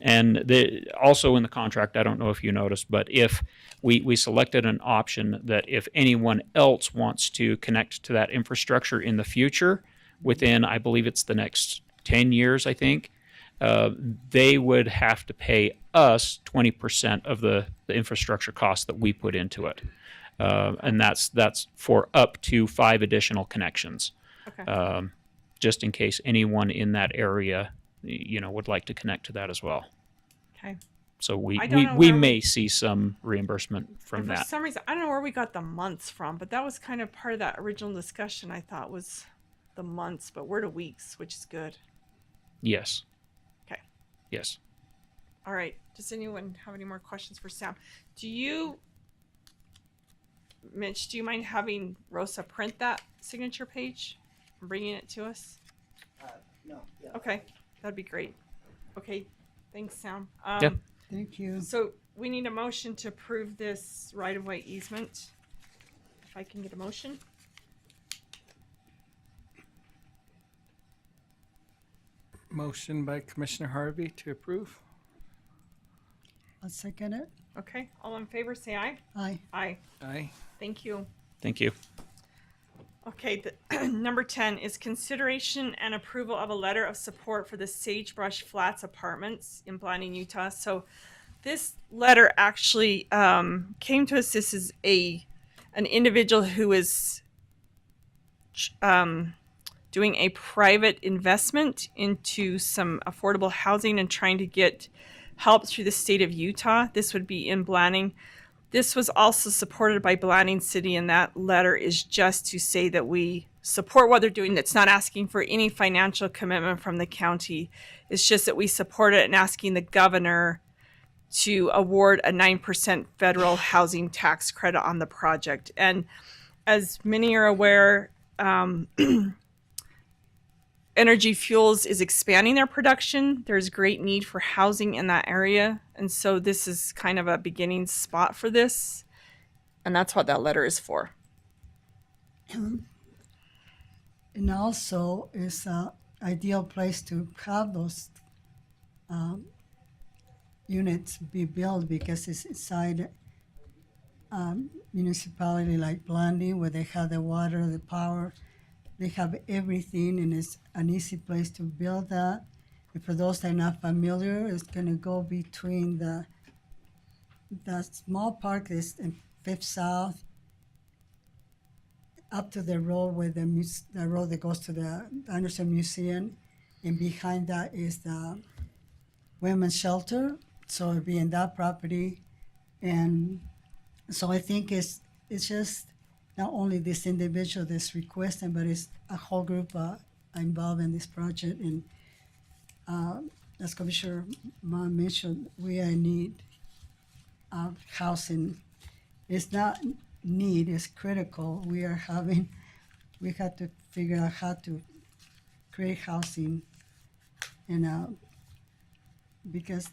And also in the contract, I don't know if you noticed, but if we selected an option that if anyone else wants to connect to that infrastructure in the future, within, I believe it's the next 10 years, I think, they would have to pay us 20% of the infrastructure cost that we put into it. And that's for up to 5 additional connections. Okay. Just in case anyone in that area, would like to connect to that as well. Okay. So we I don't know we where may see some reimbursement from And for that. some reason, I don't know where we got the months from, but that was kind of part of that original discussion. I thought was the months, but we're to weeks, which is good. Yes. Okay. Yes. All right. Does anyone have any more questions for Sam? Mitch, do you mind having Rosa print that signature page and bringing it to us? No, yeah. Okay. That'd be great. Okay. Thanks, Sam. Yeah. Thank you. So we need a motion to approve this right-of-way easement. If I can get a motion. Motion by Commissioner Harvey to approve. I'll second it. Okay. All in favor, say aye. Aye. Aye. Aye. Thank you. Thank you. Okay, number 10 is consideration and approval of a letter of support for the Sagebrush Flats Apartments in Blanding, Utah. So this letter actually came to us. This is an individual who is doing a private investment into some affordable housing and trying to get help through the state of Utah. This would be in Blanding. This was also supported by Blanding City, and that letter is just to say that we support what they're doing. It's not asking for any financial commitment from the county. It's just that we support it and asking the governor to award a 9% federal housing tax credit on the project. And as many are aware, Energy Fuels is expanding their production. There's great need for housing in that area. And so this is kind of a beginning spot for this. And that's what that letter is for. And also, it's an ideal place to have those units be built because it's inside municipality like Blanding, where they have the water, the power. They have everything, and it's an easy place to build that. And for those that are not familiar, it's going to go between the small park that's in Fifth South up to the road where the road that goes to the Anderson Museum, and behind that is the women's shelter. So it'll be in that property, and so I think it's just not only this individual that's requesting, but it's a whole group of involved in this project. And as Commissioner Ma mentioned, we are in need of housing. It's not need, it's critical. We have to figure out how to create housing, and because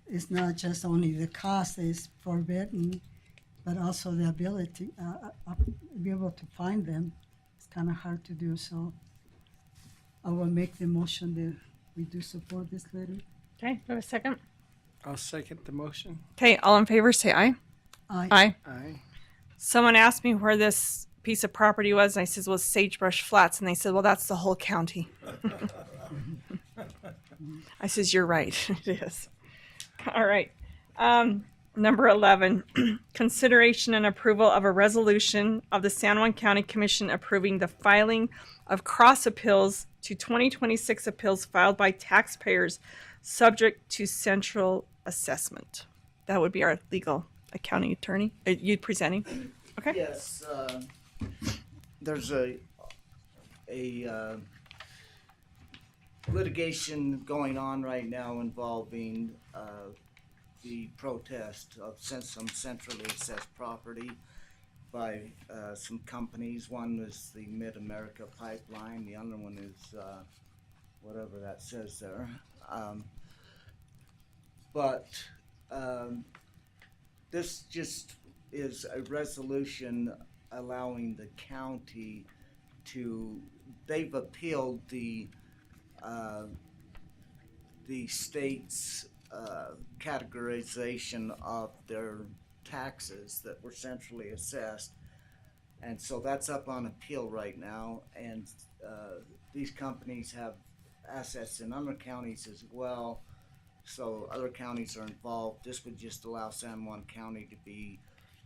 it's not just only the cost is forbidden, but also the ability, be able to find them. It's kind of hard to do, so I will make the motion that we do support this letter. Okay, do I have a second? I'll second the motion. Okay, all in favor say aye. Aye. Aye. Aye. Someone asked me where this piece of property was, and I said, well, it's Sagebrush Flats. And they said, well, that's the whole county. I says, you're right. It is. All right. Number 11, consideration and approval of a resolution of the San Juan County Commission approving the filing of cross appeals to 2026 appeals filed by taxpayers subject to central assessment. That would be our legal accounting attorney. You presenting? Okay. Yes, there's a litigation going on right now involving the protest of some centrally assessed property by some companies. One is the Mid-America Pipeline, the other one is whatever that says there. But this just is a resolution allowing the county to, they've appealed the state's categorization of their taxes that were centrally assessed. And so that's up on appeal right now, and these companies have assets in other counties as well, so other counties are involved. This would just allow San Juan County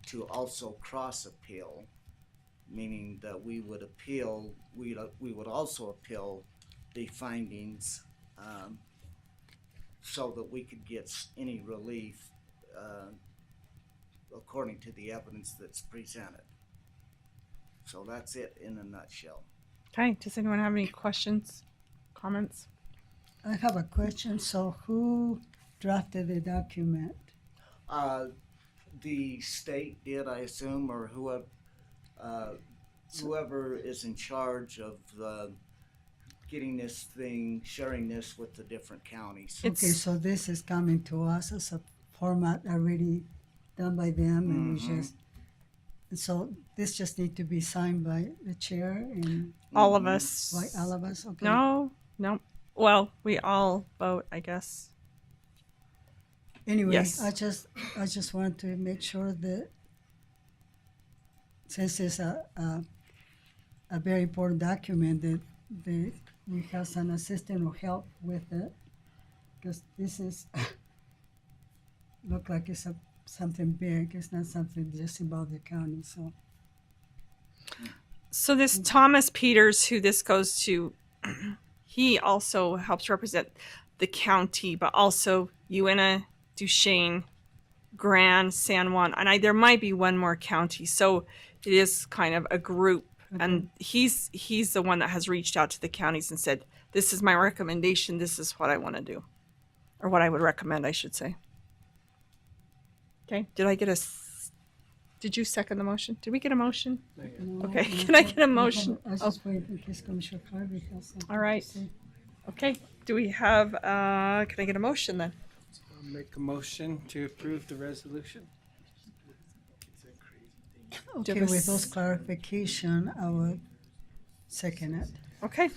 to also cross appeal, meaning that we would would also appeal the findings, so that we could get any relief according to the evidence that's presented. So that's it in a nutshell. Okay. Does anyone have any questions, comments? I have a question. So who drafted the document? The state did, I assume, or whoever is in charge of getting this thing, sharing this with the different counties. Okay, so this is coming to us as a format already done by them, and we just, and so this just need to be signed by the chair and All of us. like all of us. Okay. No. Well, we all vote, I guess. Anyway, Yes. I just want to make sure that since it's a very important document, that we have some assistance or help with it, because this is look like it's something big. It's not something just about the county. So this Thomas Peters, who this goes to, he also helps represent the county, but also Uena, Duchesne, Grand, San Juan, and there might be one more county. So it is kind of a group, and he's the one that has reached out to the counties and said, "This is my recommendation. This is what I want to do, or what I would recommend, I should say." Okay. Did you second the motion? Did we get a motion? Okay. Can I get a motion? I was just waiting in case Commissioner Harvey has something. All right. to say. Okay. Do we have? Can I get a motion then? I'll make a motion to approve the resolution. Do you Okay, have a with those clarification, I will second it. Okay.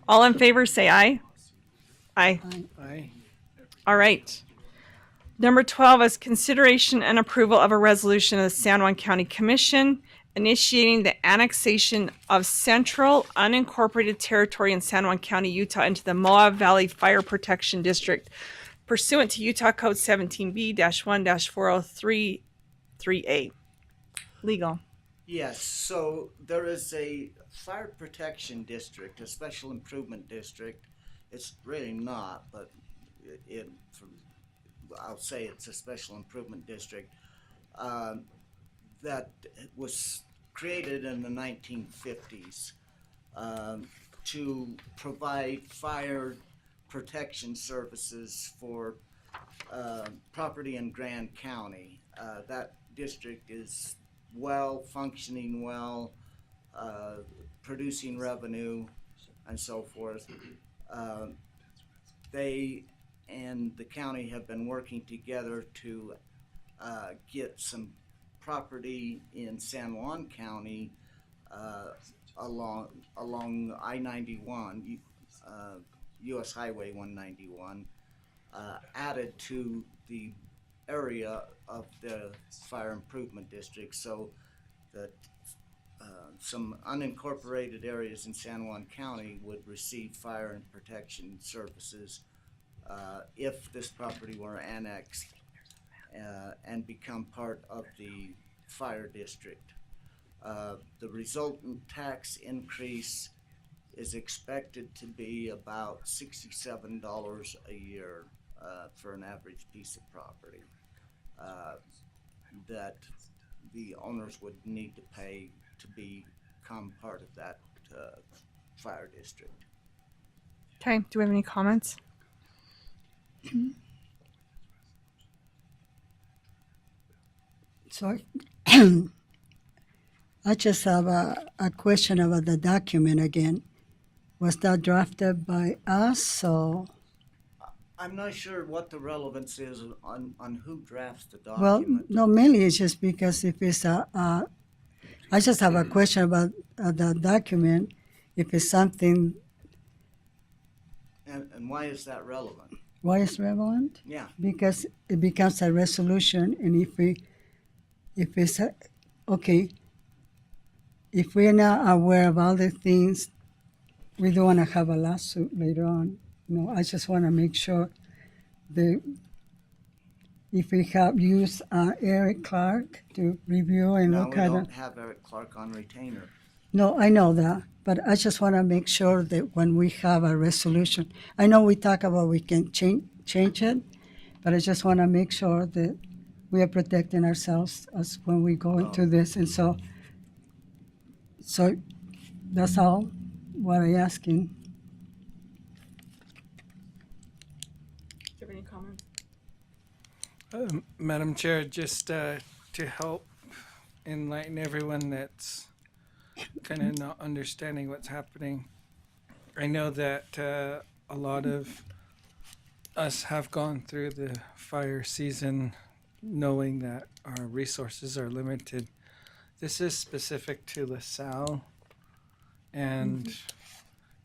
All in favor, say aye. Aye. Aye. All right. Number 12 is consideration and approval of a resolution of the San Juan County Commission initiating the annexation of central unincorporated territory in San Juan County, Utah into the Moab Valley Fire Protection District pursuant to Utah Code 17B-1-4033A. Legal. Yes, so there is a fire protection district, a special improvement district. It's really not, but I'll say it's a special improvement district that was created in the 1950s. to provide fire protection services for property in Grand County. That district is well, functioning well, producing revenue and so forth. They and the county have been working together to get some property in San Juan County along I-91, US Highway 191, added to the area of the fire improvement district, so that some unincorporated areas in San Juan County would receive fire and protection services if this property were annexed and become part of the fire district. The resultant tax increase is expected to be about $67 a year for an average piece of property that the owners would need to pay to become part of that fire district. Okay, do we have any comments? So I just have a question about the document again. Was that drafted by us or? I'm not sure what the relevance is on who drafts the Well, document. no, mainly it's just because if it's I just have a question about the document. If it's something, And why is that relevant? why is relevant? Yeah. Because it becomes a resolution, and if it's okay, if we're not aware of all the things, we don't want to have a lawsuit later on. No, I just want to make sure that if we have used Eric Clark to review and No, look we at don't it. have Eric Clark on retainer. No, I know that, but I just want to make sure that when we have a resolution, I know we talk about we can change it, but I just want to make sure that we are protecting ourselves as when we go into this, and so that's all what I'm asking. Do you have any comments? Madam Chair, just to help enlighten everyone that's kind of not understanding what's happening, I know that a lot of us have gone through the fire season knowing that our resources are limited. This is specific to LaSalle, and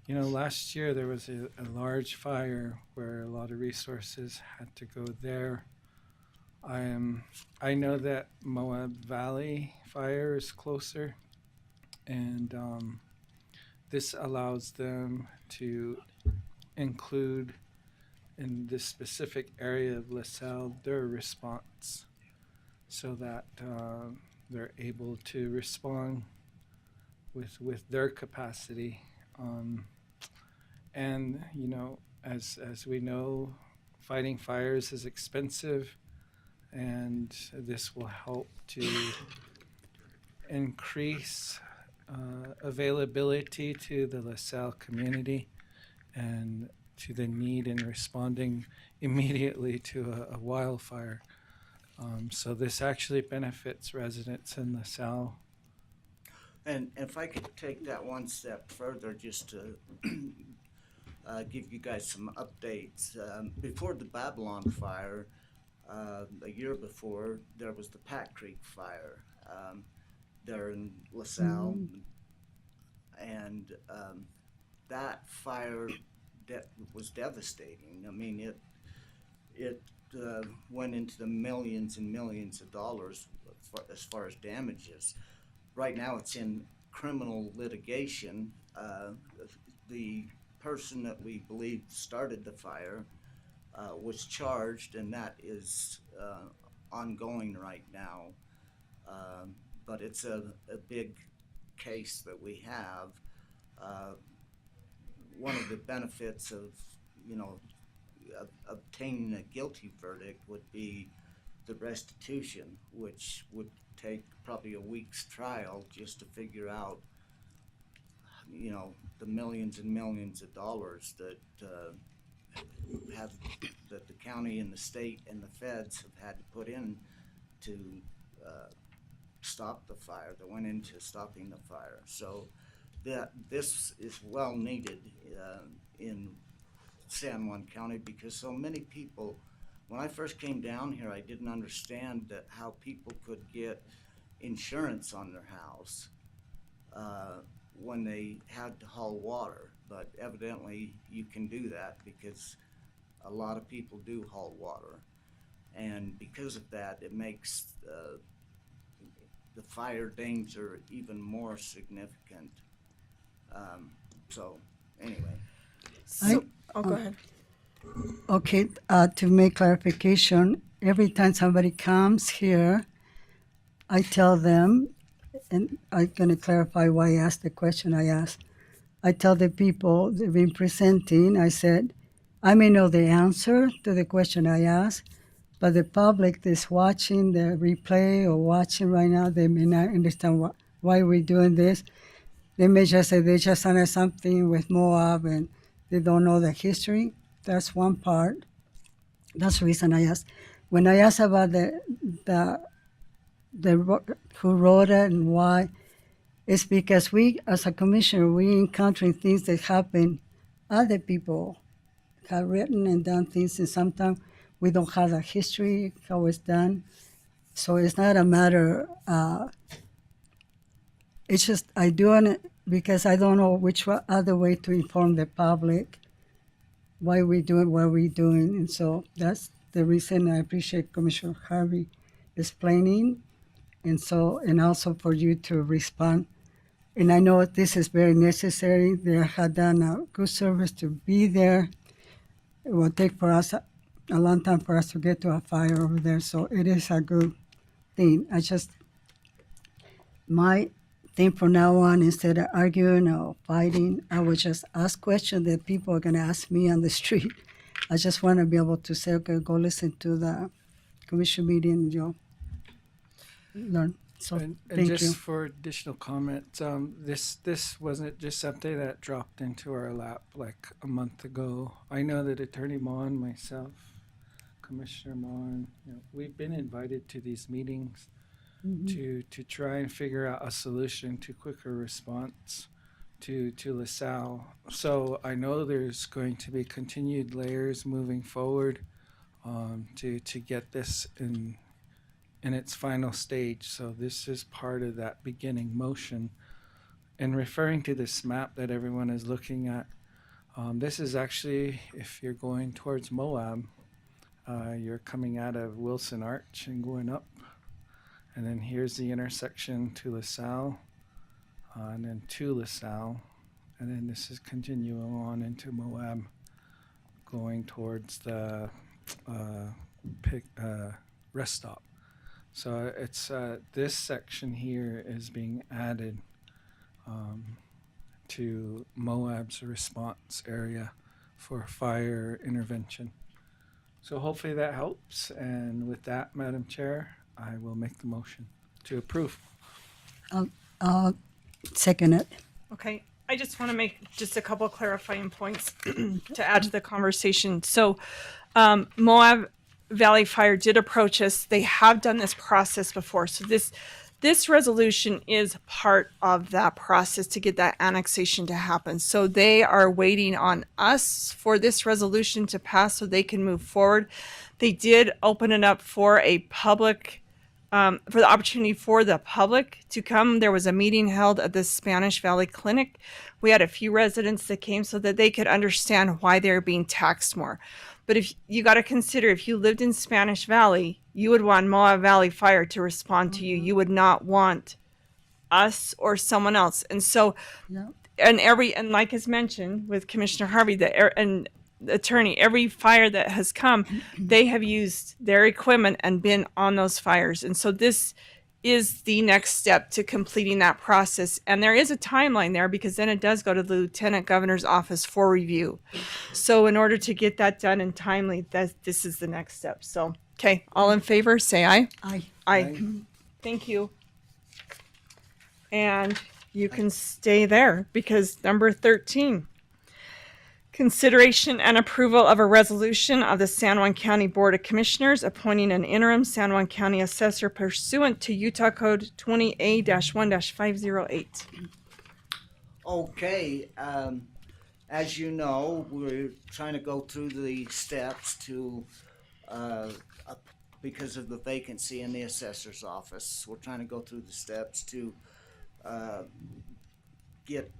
you know, last year there was a large fire where a lot of resources had to go there. I know that Moab Valley fire is closer, and this allows them to include in this specific area of LaSalle their response, so that they're able to respond with their capacity. And you know, as we know, fighting fires is expensive, and this will help to increase availability to the LaSalle community and to the need in responding immediately to a wildfire. So this actually benefits residents in LaSalle. And if I could take that one step further, just to give you guys some updates. Before the Babylon fire, a year before, there was the Pat Creek fire there in LaSalle. And that fire was devastating. I mean, it went into the millions and millions of dollars as far as damages. Right now it's in criminal litigation. The person that we believe started the fire was charged, and that is ongoing right now. But it's a big case that we have. One of the benefits of, you know, obtaining a guilty verdict would be the restitution, which would take probably a week's trial just to figure out you know, the millions and millions of dollars that that the county and the state and the feds have had to put in to stop the fire, that went into stopping the fire. So this is well needed in San Juan County, because so many people, when I first came down here, I didn't understand that how people could get insurance on their house when they had to haul water. But evidently you can do that, because a lot of people do haul water. And because of that, it makes the fire danger even more significant. So anyway. So, go ahead. Okay, to make clarification, every time somebody comes here, I tell them, and I'm going to clarify why I asked the question I asked. I tell the people they've been presenting, I said, I may know the answer to the question I asked, but the public that's watching the replay or watching right now, they may not understand why we're doing this. They may just say they just done something with Moab and they don't know the history. That's one part. That's the reason I asked. When I asked about the who wrote it and why, it's because we, as a commissioner, we encountering things that happen. Other people have written and done things, and sometimes we don't have the history how it's done. So it's not a matter. It's just I do it because I don't know which other way to inform the public why we doing what we're doing, and so that's the reason I appreciate Commissioner Harvey explaining, and also for you to respond. And I know this is very necessary. They have done a good service to be there. It will take for us a long time for us to get to a fire over there, so it is a good thing. My thing from now on, instead of arguing or fighting, I would just ask questions that people are going to ask me on the street. I just want to be able to say, okay, go listen to the commission meeting and you'll learn. So And thank just you. for additional comments, this wasn't just something that dropped into our lap like a month ago. I know that Attorney Mon, myself, Commissioner Mon, we've been invited to these meetings to try and figure out a solution to quicker response to LaSalle. So I know there's going to be continued layers moving forward to get this in its final stage. So this is part of that beginning motion. And referring to this map that everyone is looking at, this is actually, if you're going towards Moab, you're coming out of Wilson Arch and going up. And then here's the intersection to LaSalle, and then to LaSalle. And then this is continuing on into Moab, going towards the rest stop. So it's this section here is being added to Moab's response area for fire intervention. So hopefully that helps. And with that, Madam Chair, I will make the motion to approve. I'll second it. Okay, I just want to make just a couple clarifying points to add to the conversation. So, Moab Valley Fire did approach us. They have done this process before. So this resolution is part of that process to get that annexation to happen. So they are waiting on us for this resolution to pass so they can move forward. They did open it up for a public, for the opportunity for the public to come. There was a meeting held at the Spanish Valley Clinic. We had a few residents that came so that they could understand why they're being taxed more. But if you got to consider, if you lived in Spanish Valley, you would want Moab Valley Fire to respond to you. You would not want us or someone else. And so, Yeah. and like as mentioned with Commissioner Harvey, and the attorney, every fire that has come, they have used their equipment and been on those fires. And so this is the next step to completing that process. And there is a timeline there because then it does go to the Lieutenant Governor's office for review. So in order to get that done and timely, this is the next step. So, okay, all in favor, say aye. Aye. Aye. Thank you. And You can stay there because number 13. Consideration and approval of a resolution of the San Juan County Board of Commissioners appointing an interim San Juan County assessor pursuant to Utah Code 20A-1-508. Okay, as you know, we're trying to go through the steps to, because of the vacancy in the assessor's office, we're trying to go through the steps to get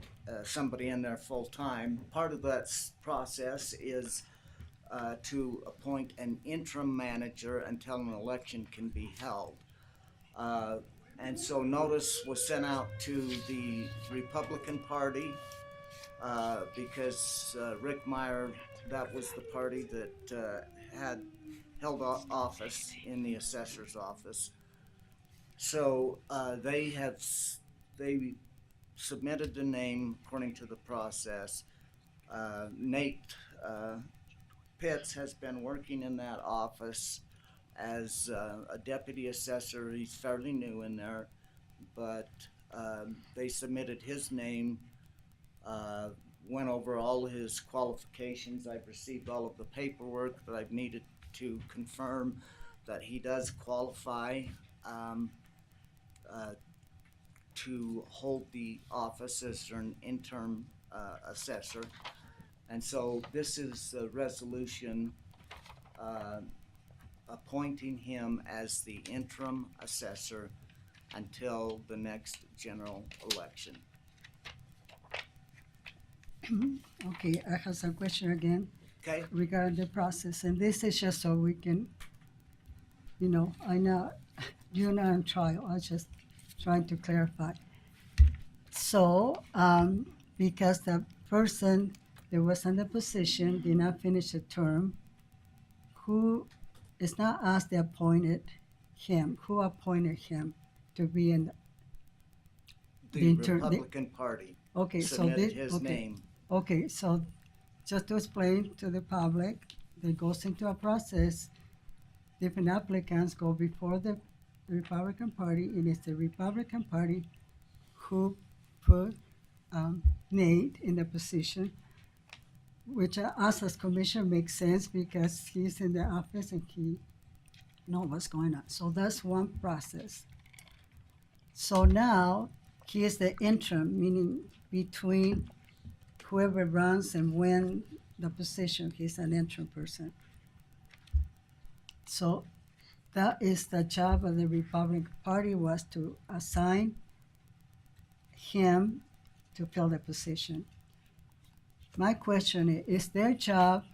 somebody in there full-time. Part of that process is to appoint an interim manager until an election can be held. And so notice was sent out to the Republican Party because Rick Meyer, that was the party that had held office in the assessor's office. So they submitted the name according to the process. Nate Pitts has been working in that office as a deputy assessor. He's fairly new in there, but they submitted his name, went over all his qualifications. I've received all of the paperwork that I've needed to confirm that he does qualify to hold the office as an interim assessor. And so this is a resolution appointing him as the interim assessor until the next general election. Okay, I have some question again Okay? regarding the process, and this is just so we can, I know you're not on trial, I was just trying to clarify. So, because the person that was in the position did not finish the term, who is not us that appointed him, who appointed him to be in The Republican Party okay, so submitted this, his okay. name. Okay, so just to explain to the public, it goes into a process. Different applicants go before the Republican Party, and it's the Republican Party who put Nate in the position, which us as commission makes sense because he's in the office and he knows what's going on. So that's one process. So now he is the interim, meaning between whoever runs and when the position, he's an interim person. So that is the job of the Republican Party, was to assign him to fill the position. My question is their job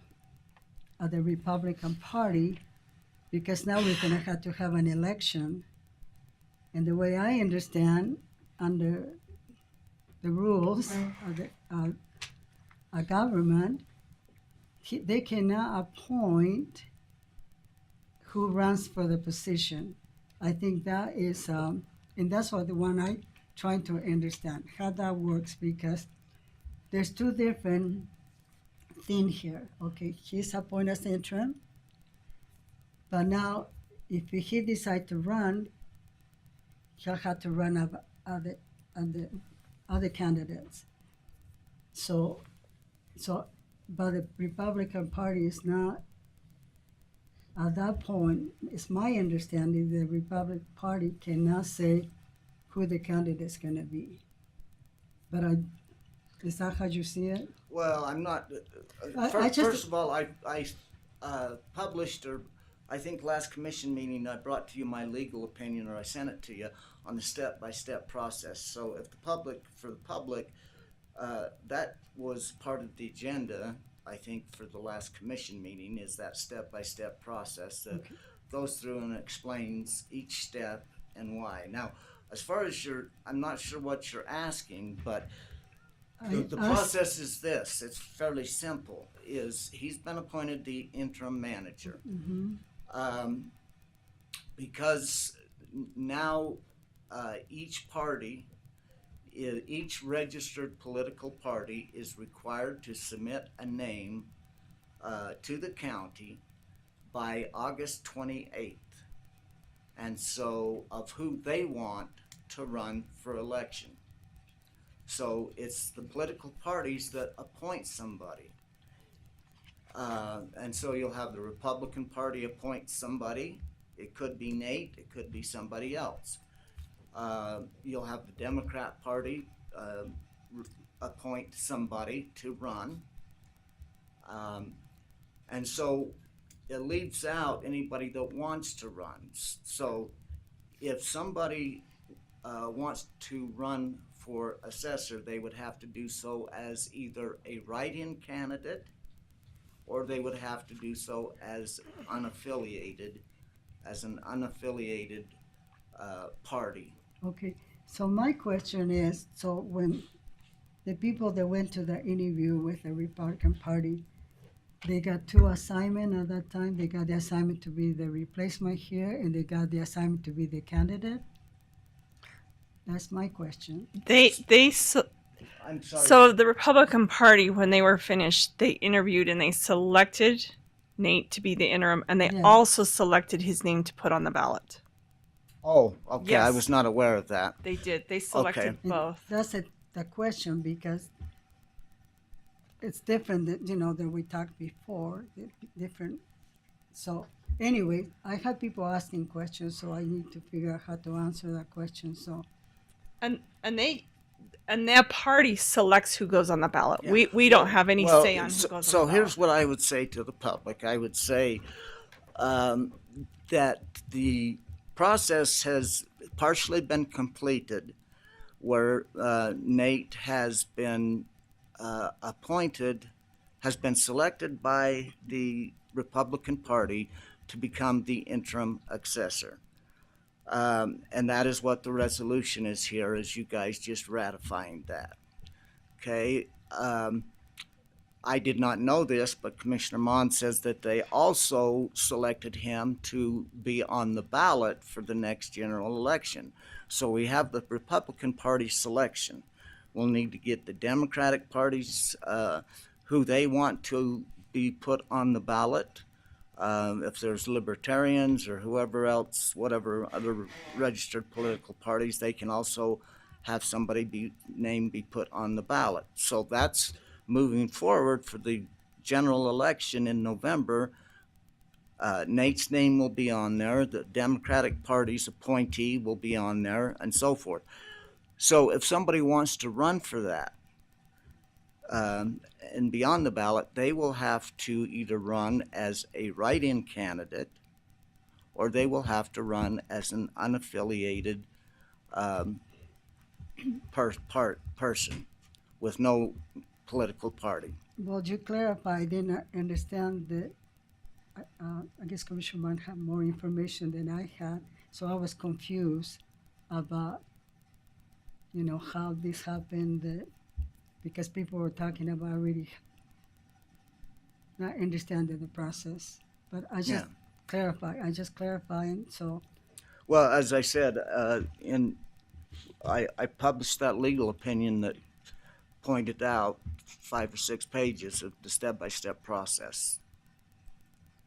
of the Republican Party, because now we're gonna have to have an election, and the way I understand, under the rules of the government, they cannot appoint who runs for the position. I think that is, and that's what the one I trying to understand how that works, because there's two different things here. Okay, he's appointed as interim, but now if he decides to run, he'll have to run of other candidates. So, but the Republican Party is not, at that point, it's my understanding the Republican Party cannot say who the candidate's gonna be. But is that how you see it? Well, I'm not. First of all, I published, or I think last commission meeting, I brought to you my legal opinion, or I sent it to you on the step-by-step process. So if for the public, that was part of the agenda, I think, for the last commission meeting, is that step-by-step process that goes through and explains each step and why. Now, as far as I'm not sure what you're asking, but the process is this. It's fairly simple. He's been appointed the interim manager. Because now each registered political party is required to submit a name to the county by August 28th. And so, of who they want to run for election. So it's the political parties that appoint somebody. And so you'll have the Republican Party appoint somebody. It could be Nate, it could be somebody else. You'll have the Democrat Party appoint somebody to run. And so it leaves out anybody that wants to run. So if somebody wants to run for assessor, they would have to do so as either a write-in candidate, or they would have to do so as an unaffiliated party. Okay, so my question is, so when the people that went to the interview with the Republican Party, they got two assignments at that time. They got the assignment to be the replacement here, and they got the assignment to be the candidate. That's my question. I'm sorry. So the Republican Party, when they were finished, they interviewed and they selected Nate to be the interim, and they Yeah. also selected his name to put on the ballot. Oh, okay, I Yes. was not aware of that. They did. They selected Okay. And both. that's the question, because it's different than we talked before, different. So anyway, I have people asking questions, so I need to figure out how to answer that question. So And their party selects who goes on the ballot. Yeah. We don't have any Well, say on who goes on so the ballot. here's what I would say to the public. I would say that the process has partially been completed, where Nate has been has been selected by the Republican Party to become the interim assessor. And that is what the resolution is here, is you guys just ratifying that. Okay. I did not know this, but Commissioner Mon says that they also selected him to be on the ballot for the next general election. So we have the Republican Party selection. We'll need to get the Democratic Party's who they want to be put on the ballot. If there's libertarians or whoever else, whatever other registered political parties, they can also have somebody name be put on the ballot. So that's moving forward for the general election in November. Nate's name will be on there, the Democratic Party's appointee will be on there, and so forth. So if somebody wants to run for that and be on the ballot, they will have to either run as a write-in candidate, or they will have to run as an unaffiliated person with no political party. well, you clarify, I didn't understand that. I guess Commissioner might have more information than I had, so I was confused about, how this happened, because people were talking about really not understanding the process. But I just clarifying, so, Well, as I said, I published that legal opinion that pointed out 5 or 6 pages of the step-by-step process.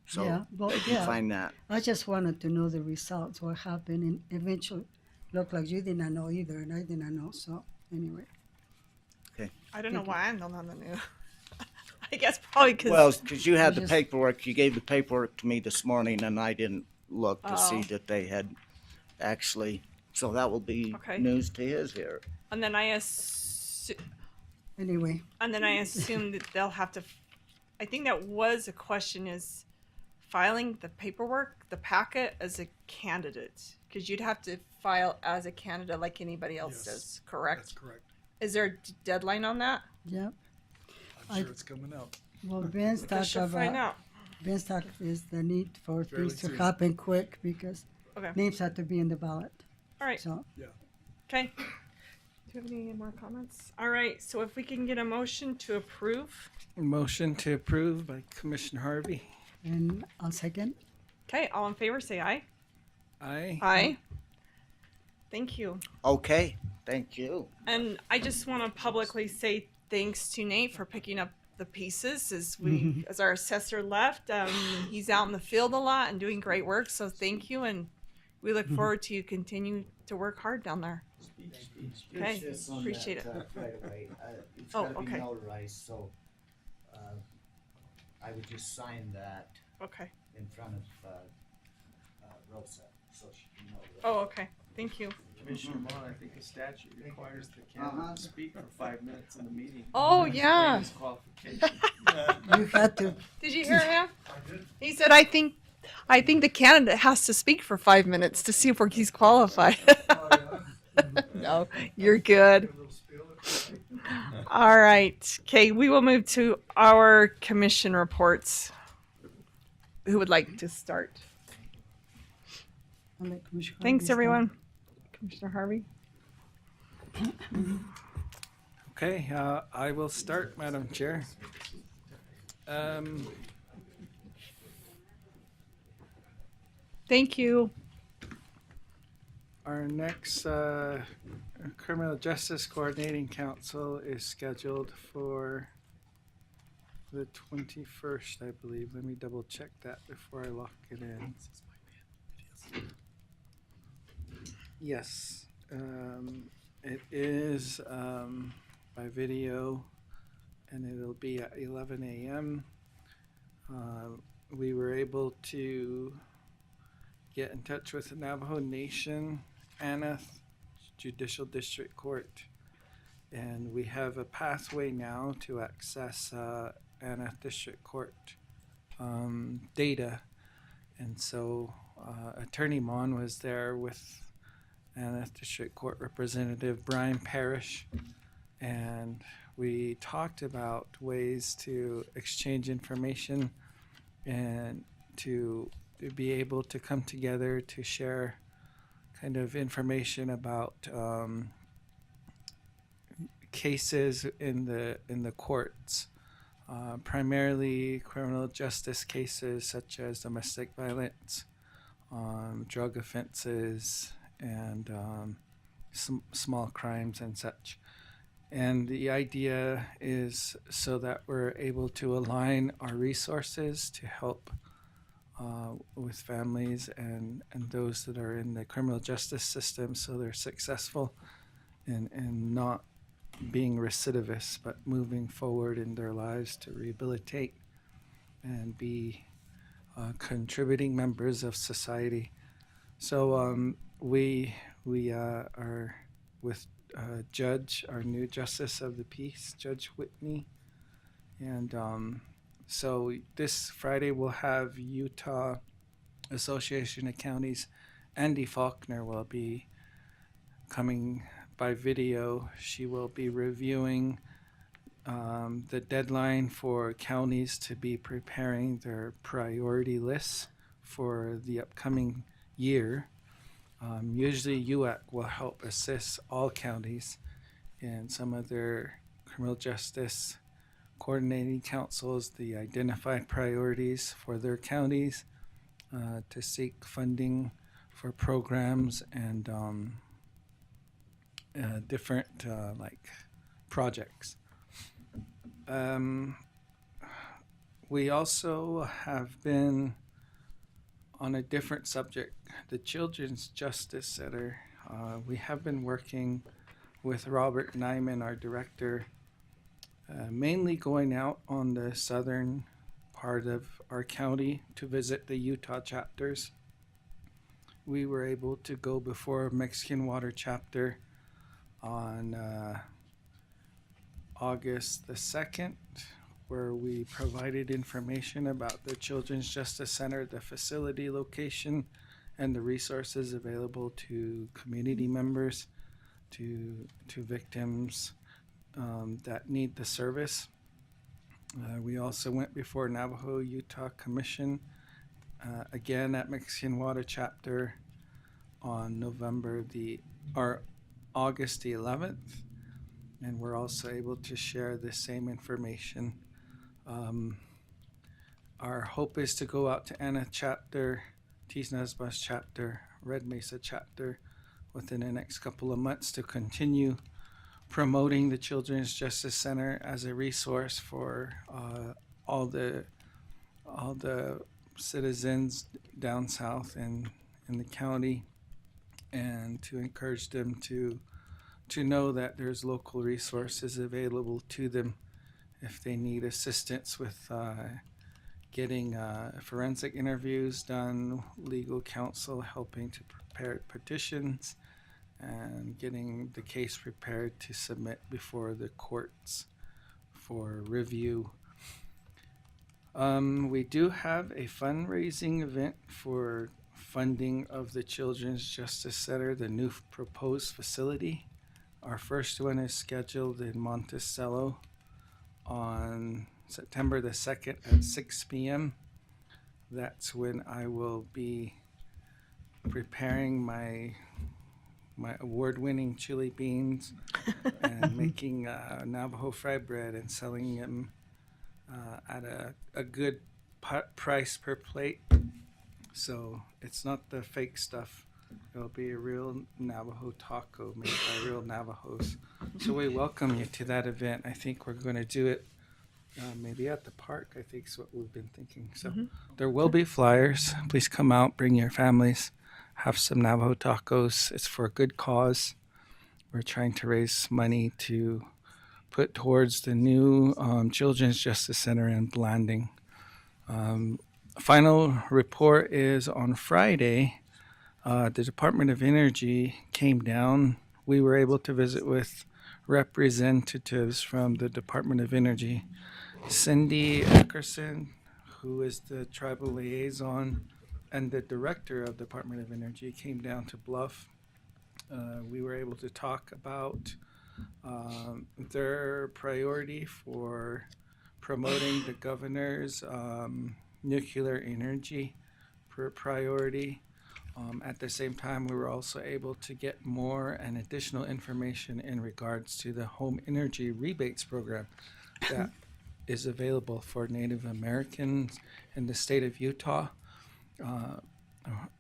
So yeah, but you can yeah, find that. I just wanted to know the results, what happened, and eventually, looked like you did not know either, and I did not know, so, anyway. I don't know why I'm not on the news. I guess probably because Well, because you had You the just- paperwork, you gave the paperwork to me this morning, and I didn't look to see Oh. that they had actually, so that will be Okay. news to his ear. and then I Anyway, assume that they'll have to. I think that was a question: is filing the paperwork, the packet, as a candidate, because you'd have to file as a candidate like anybody else Yes. does. Correct? That's correct. Is there a deadline on that? yeah, I'm sure it's coming up. well, Ben's I talked should find about, out. Ben's talk is the need for Fairly things to soon. happen quick, because Okay. names have to be in the ballot, All right. so. Okay. Do you have any more comments? All right. So if we can get a motion to approve. Motion to approve by Commissioner Harvey. And I'll second. Okay. All in favor, say aye. Aye. Aye. Thank you. Okay, thank you. And I just want to publicly say thanks to Nate for picking up the pieces as our assessor left. He's out in the field a lot and doing great work. So thank you, and we look forward to you continue to work hard down there. Okay, It's just on appreciate that, it. right away. It's Oh, gotta be okay. notarized, so, I would just sign that Okay. in front of, Rosa, so she can know. Oh, okay. Thank you. Commissioner Vaughn, I think the statute requires the Uh-huh. candidate to speak for 5 minutes in the meeting. Oh, Explain yeah. his qualification. You had to. Did you hear him? He said, I think the candidate has to speak for 5 minutes to see if he's qualified. No, you're good. All right. Okay, we will move to our commission reports. Who would like to start? I'll let Commissioner Thanks, Harvey start. everyone. Commissioner Harvey. Okay, I will start, Madam Chair. Thank you. Our next Criminal Justice Coordinating Council is scheduled for the 21st, I believe. Let me double check that before I lock it in. Yes, it is by video, and it'll be at 11 a.m. We were able to get in touch with the Navajo Nation, Anath Judicial District Court, and we have a pathway now to access Anath District Court data. And so Attorney Mon was there with Anath District Court Representative Brian Parrish, and we talked about ways to exchange information and to be able to come together to share kind of information about cases in the courts, primarily criminal justice cases such as domestic violence, drug offenses, and small crimes and such. And the idea is so that we're able to align our resources to help with families and those that are in the criminal justice system, so they're successful and not being recidivists, but moving forward in their lives to rehabilitate and be contributing members of society. So we are with Judge, our new Justice of the Peace, Judge Whitney, and so this Friday we'll have Utah Association of Counties. Andy Faulkner will be coming by video. She will be reviewing the deadline for counties to be preparing their priority lists for the upcoming year. Usually UAC will help assist all counties in some of their criminal justice coordinating councils, the identified priorities for their counties to seek funding for programs and different like projects. We also have been on a different subject, the Children's Justice Center. We have been working with Robert Nyman, our director, mainly going out on the southern part of our county to visit the Utah chapters. We were able to go before Mexican Water chapter on August the 2nd, where we provided information about the Children's Justice Center, the facility location, and the resources available to community members, to victims that need the service. We also went before Navajo Utah Commission, again at Mexican Water chapter on August the 11th, and we're also able to share the same information. Our hope is to go out to Anna chapter, Tisnasbas chapter, Red Mesa chapter within the next couple of months to continue promoting the Children's Justice Center as a resource for all the citizens down south and in the county, and to encourage them to know that there's local resources available to them if they need assistance with getting forensic interviews done, legal counsel helping to prepare petitions, and getting the case prepared to submit before the courts for review. We do have a fundraising event for funding of the Children's Justice Center, the new proposed facility. Our first one is scheduled in Monticello on September the 2nd at 6 p.m. That's when I will be preparing my award-winning chili beans and making Navajo fried bread and selling them at a good price per plate. So it's not the fake stuff. It'll be a real Navajo taco made by real Navajos. So we welcome you to that event. I think we're going to do it maybe at the park, I think is what we've been thinking. So there will be flyers. Please come out, bring your families, have some Navajo tacos. It's for a good cause. We're trying to raise money to put towards the new Children's Justice Center in Blanding. Final report is on Friday. The Department of Energy came down. We were able to visit with representatives from the Department of Energy. Cindy Eckerson, who is the tribal liaison and the director of the Department of Energy, came down to Bluff. We were able to talk about their priority for promoting the governor's nuclear energy priority. At the same time, we were also able to get more and additional information in regards to the home energy rebates program that is available for Native Americans in the state of Utah.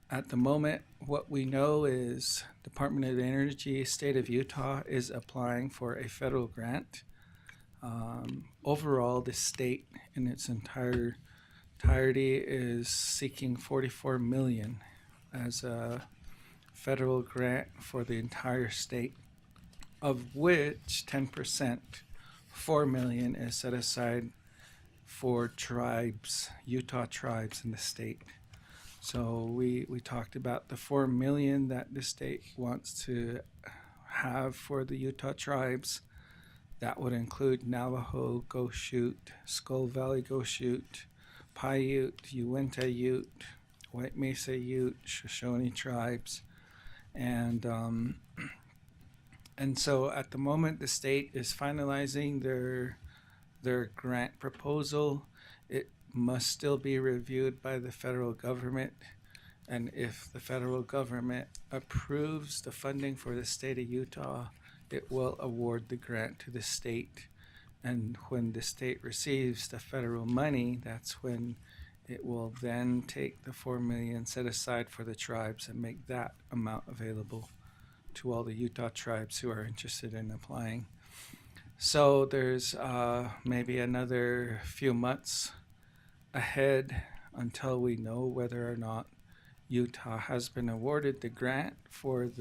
At the moment, what we know is Department of Energy, state of Utah, is applying for a federal grant. Overall, the state in its entirety is seeking $44 million as a federal grant for the entire state, of which 10%, $4 million, is set aside for tribes, Utah tribes in the state. So we talked about the $4 million that the state wants to have for the Utah tribes. That would include Navajo, Goshute, Skull Valley Goshute, Paiute, Uinta Ute, White Mesa Ute, Shoshone tribes, and so at the moment the state is finalizing their grant proposal. It must still be reviewed by the federal government, and if the federal government approves the funding for the state of Utah, it will award the grant to the state. And when the state receives the federal money, that's when it will then take the $4 million set aside for the tribes and make that amount available to all the Utah tribes who are interested in applying. So there's maybe another few months ahead until we know whether or not Utah has been awarded the grant from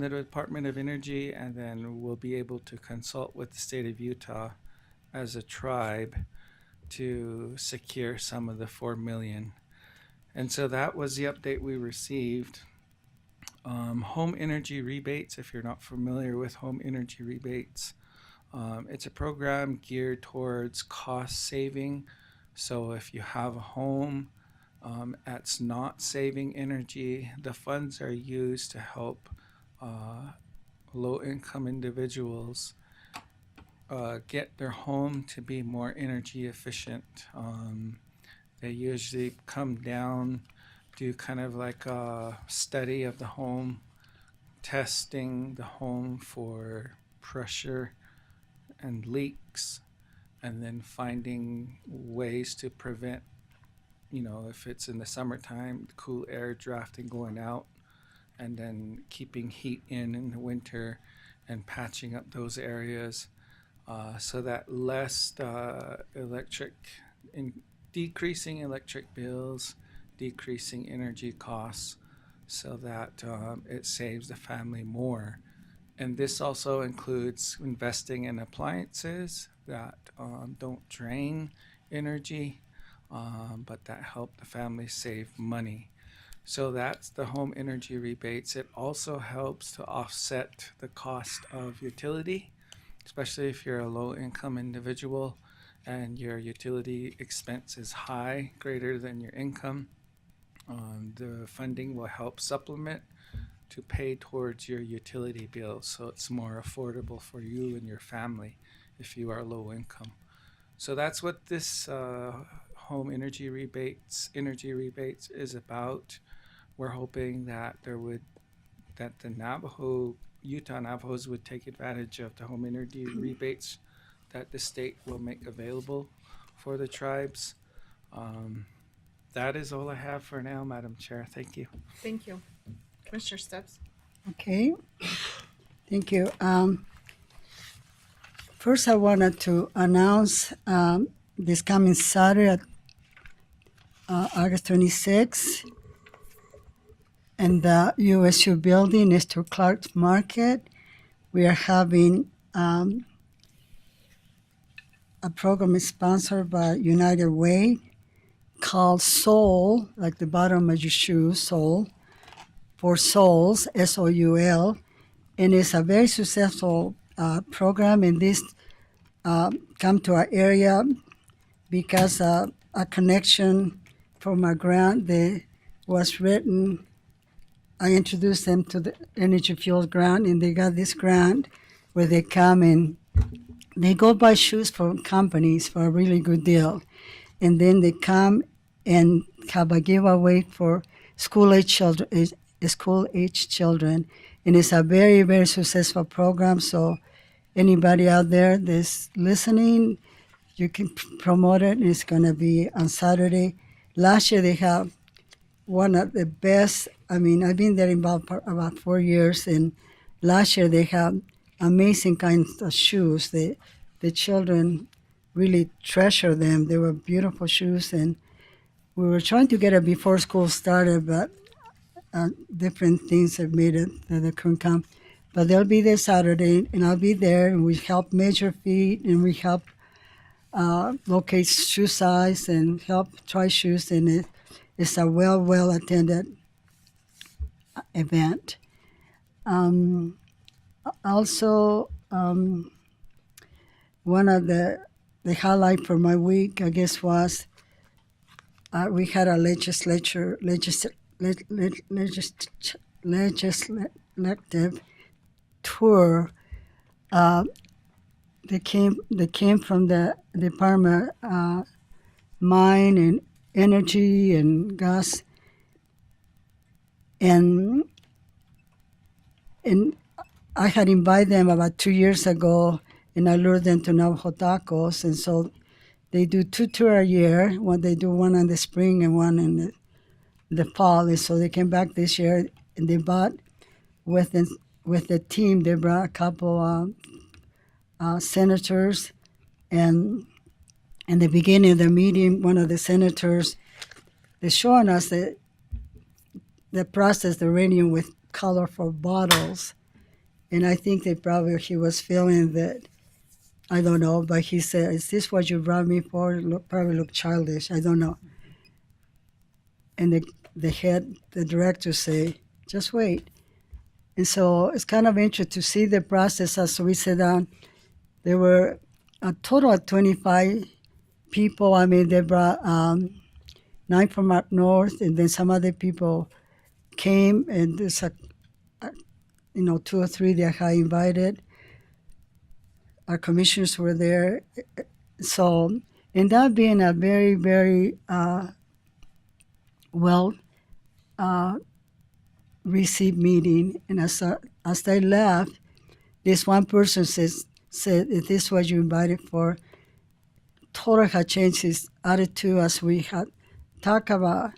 the Department of Energy, and then we'll be able to consult with the state of Utah as a tribe to secure some of the $4 million. And so that was the update we received. Home energy rebates, if you're not familiar with home energy rebates, it's a program geared towards cost saving. So if you have a home that's not saving energy, the funds are used to help low-income individuals get their home to be more energy efficient. They usually come down, do kind of like a study of the home, testing the home for pressure and leaks, and then finding ways to prevent, if it's in the summertime, cool air drafting going out, and then keeping heat in the winter and patching up those areas so that less decreasing electric bills, decreasing energy costs. so that it saves the family more. And this also includes investing in appliances that don't drain energy, but that help the family save money. So that's the home energy rebates. It also helps to offset the cost of utility, especially if you're a low income individual and your utility expense is high, greater than your income. The funding will help supplement to pay towards your utility bills, so it's more affordable for you and your family if you are low income. So that's what this home energy rebates is about. We're hoping that the Utah Navajos would take advantage of the home energy rebates that the state will make available for the tribes. That is all I have for now, Madam Chair. Thank you. Thank you. Commissioner Steps? Okay, thank you. First, I wanted to announce this coming Saturday, August 26th, in the USU building next to Clark's Market. We are having a program sponsored by United Way called Soul, like the bottom of your shoe, Soul, for Souls, S-O-U-L, and it's a very successful program. And this come to our area because a connection from a grant that was written. I introduced them to the Energy Fuels grant, and they got this grant where they come and they go buy shoes from companies for a really good deal. And then they come and have a giveaway for school-age children. And it's a very, very successful program. So anybody out there that's listening, you can promote it. It's going to be on Saturday. Last year they have one of the best. I mean, I've been there about 4 years, and last year they had amazing kinds of shoes. The children really treasure them. They were beautiful shoes, and we were trying to get it before school started, but different things have made it that they couldn't come. But they'll be there Saturday, and I'll be there, and we help measure feet, and we help locate shoe size and help try shoes, and it's a well attended event. Also, one of the highlight for my week, I guess, was we had a legislative tour. They came from the Department Mine and Energy and Gas, and I had invited them about 2 years ago, and I lured them to Navajo Tacos, and so they do 2 tours a year. They do one in the spring and one in the fall. And so they came back this year, and they bought with the team. They brought a couple senators, and in the beginning of the meeting, one of the senators is showing us the process they're reading with colorful bottles, and I think he was feeling that. I don't know, but he said, "Is this what you brought me for?" Probably look childish. I don't know. And the director say, "Just wait." And so it's kind of interesting to see the process as we sit down. There were a total of 25 people. I mean, they brought 9 from up north, and then some other people came, and there's 2 or 3 that I invited. Our commissioners were there. So, and that being a very, very well received meeting. And as they left, this one person said, "If this was you invited for," totally had changed his attitude as we had talked about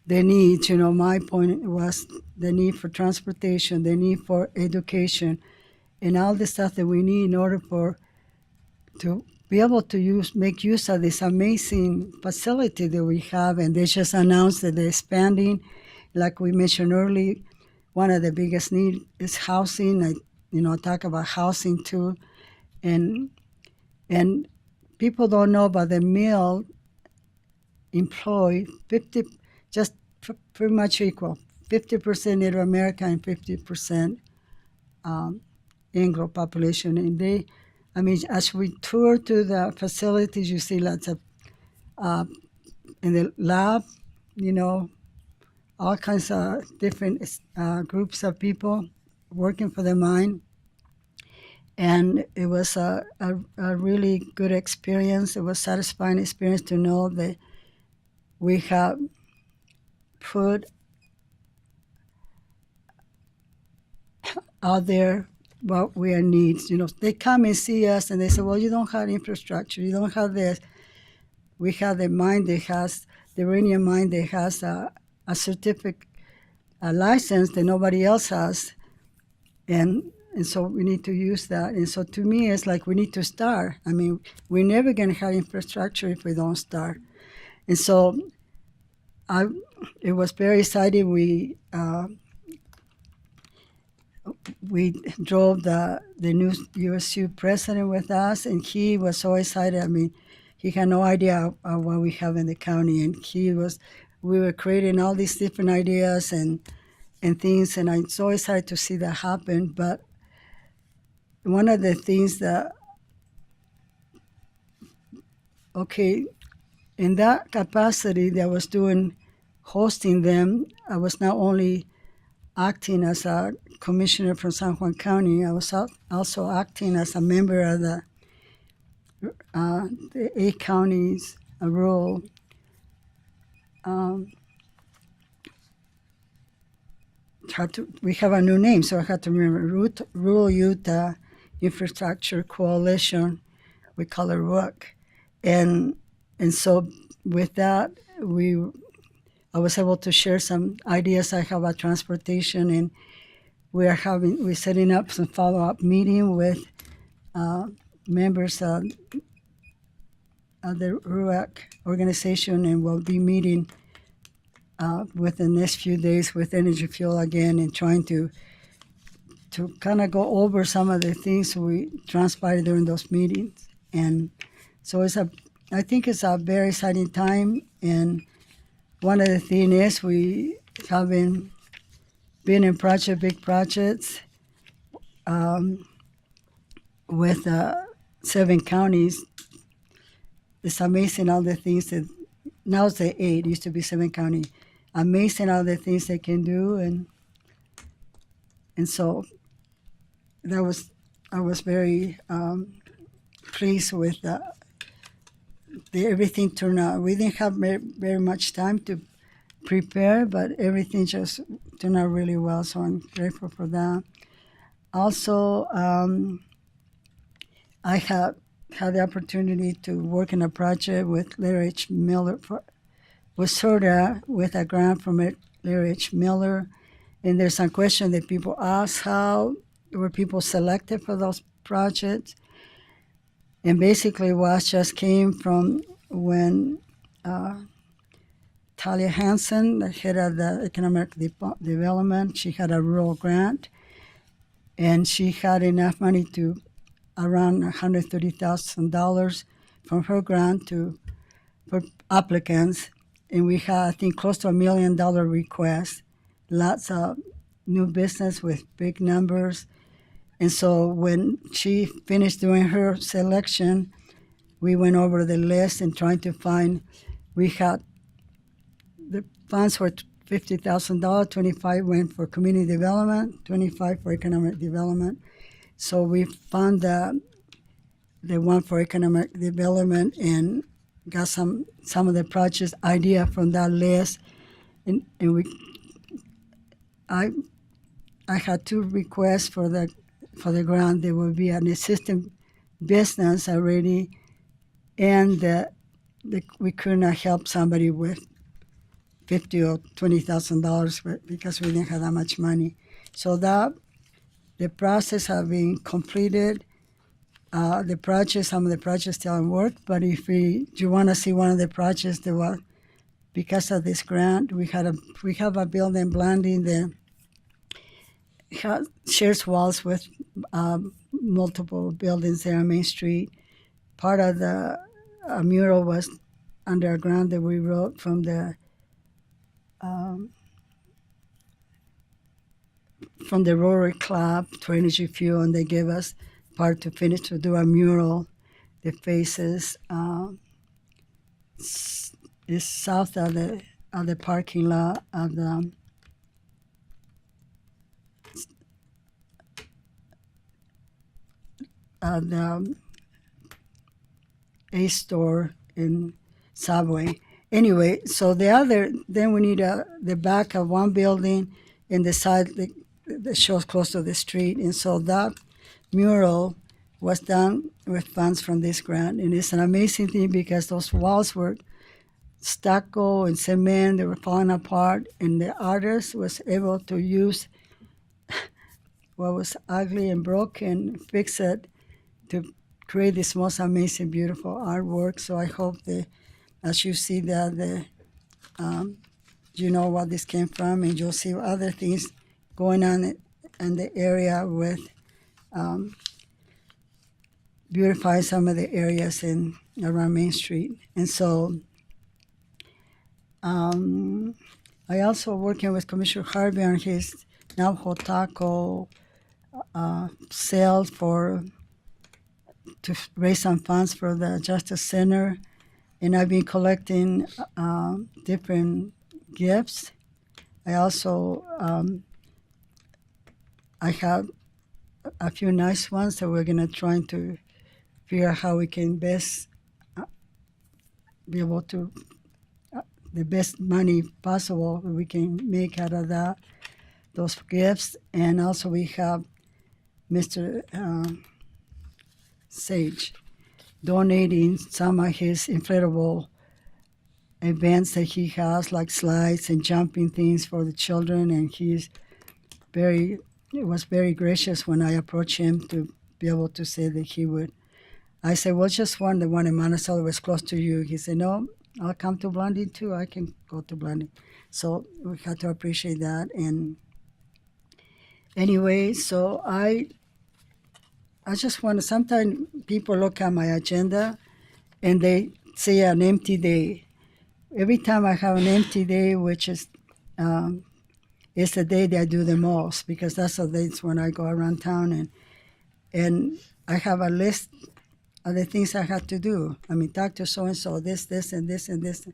the needs. My point was the need for transportation, the need for education, and all the stuff that we need in order to be able to make use of this amazing facility that we have. And they just announced that they're expanding, like we mentioned earlier, one of the biggest need is housing. I talk about housing too, and people don't know about the male employed 50, just pretty much equal, 50% Native American and 50% Anglo population. And as we tour to the facilities, you see lots of in the lab, all kinds of different groups of people working for the mine. And it was a really good experience. It was a satisfying experience to know that we have put out there what we are needs. They come and see us and they say, well, you don't have infrastructure, you don't have this. We have the mine that has, the uranium mine that has a certificate, a license that nobody else has. And so we need to use that. And so to me, it's like we need to start. We're never going to have infrastructure if we don't start. And so it was very exciting. We drove the new USU president with us, and he was so excited. He had no idea what we have in the county, and we were creating all these different ideas and things, and I'm so excited to see that happen. But one of the things that, in that capacity that I was hosting them, I was not only acting as a commissioner from San Juan County, I was also acting as a member of the 8 counties rural we have a new name, so I had to remember, Rural Utah Infrastructure Coalition. We call it RUC. And so with that, I was able to share some ideas I have about transportation, and we're setting up some follow-up meeting with members of the RUAC organization, and we'll be meeting within the next few days with Energy Fuel again, and trying to kind of go over some of the things we transpired during those meetings. And so I think it's a very exciting time. And one of the things is we have been in big projects with 7 counties. It's amazing all the things that, now it's the 8, it used to be 7 counties. Amazing all the things they can do, and so I was very pleased with everything turned out. We didn't have very much time to prepare, but everything just turned out really well, so I'm grateful for that. Also, I had the opportunity to work in a project with Larry H. Miller, was sort of with a grant from Larry H. Miller. And there's some question that people ask, how were people selected for those projects? And basically what just came from when Talia Hansen, the head of the Economic Development, she had a rural grant, and she had enough money to around $130,000 from her grant for applicants. And we had, I think, close to $1 million request, lots of new business with big numbers. And so when she finished doing her selection, we went over the list and trying to find, we had, the funds were $50,000, 25 went for community development, 25 for economic development. So we found the one for economic development and got some of the projects idea from that list, and I had 2 requests for the grant. There will be an existing business already, and we could not help somebody with $50,000 or $20,000 because we didn't have that much money. So the process have been completed. Some of the projects still in work, but if you want to see one of the projects that will because of this grant, we have a building blending the shares walls with multiple buildings there on Main Street. Part of the mural was underground that we wrote from the Rotary Club to Energy Fuel, and they gave us part to finish to do a mural that faces is south of the parking lot of the A store in Subway. Anyway, so then we need the back of one building and the side that shows close to the street. And so that mural was done with funds from this grant. And it's an amazing thing because those walls were stucco and cement, they were falling apart, and the artist was able to use what was ugly and broken, fix it to create this most amazing, beautiful artwork. So I hope that as you see that, you know what this came from, and you'll see other things going on in the area with beautifying some of the areas around Main Street. And so I also working with Commissioner Harvey on his Navajo Taco sale to raise some funds for the Justice Center. And I've been collecting different gifts. I also I have a few nice ones that we're gonna try to figure out how we can best be able to the best money possible we can make out of those gifts. And also we have Mr. Sage donating some of his inflatable events that he has, like slides and jumping things for the children. And he was very gracious when I approached him to be able to say that he would. I said, well, just the one in Monticello was close to you. He said, no, I'll come to Blondie too. I can go to Blondie. So we have to appreciate that. And anyway, so I just want to, sometimes people look at my agenda and they say an empty day. Every time I have an empty day, which is it's the day that I do the most, because that's the days when I go around town and I have a list of the things I have to do. I mean, talk to so-and-so, this, and this, and this.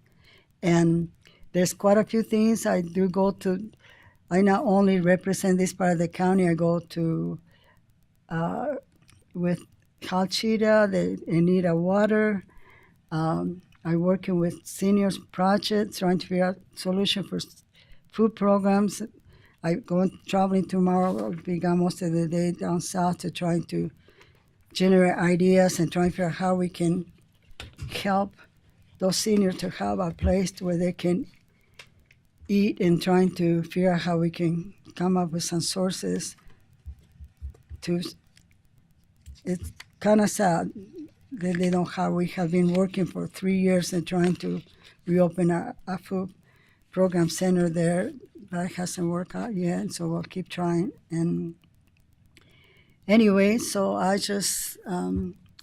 And there's quite a few things I do go to. I not only represent this part of the county, I go to with Calchita, they need a water. I'm working with seniors projects, trying to figure out solution for food programs. I go traveling tomorrow. I'll be gone most of the day down south to try to generate ideas and try to figure out how we can help those seniors to have a place where they can eat, and trying to figure out how we can come up with some sources to. It's kind of sad that they don't have. We have been working for 3 years and trying to reopen a food program center there, but it hasn't worked out yet. So we'll keep trying. And anyway, so I just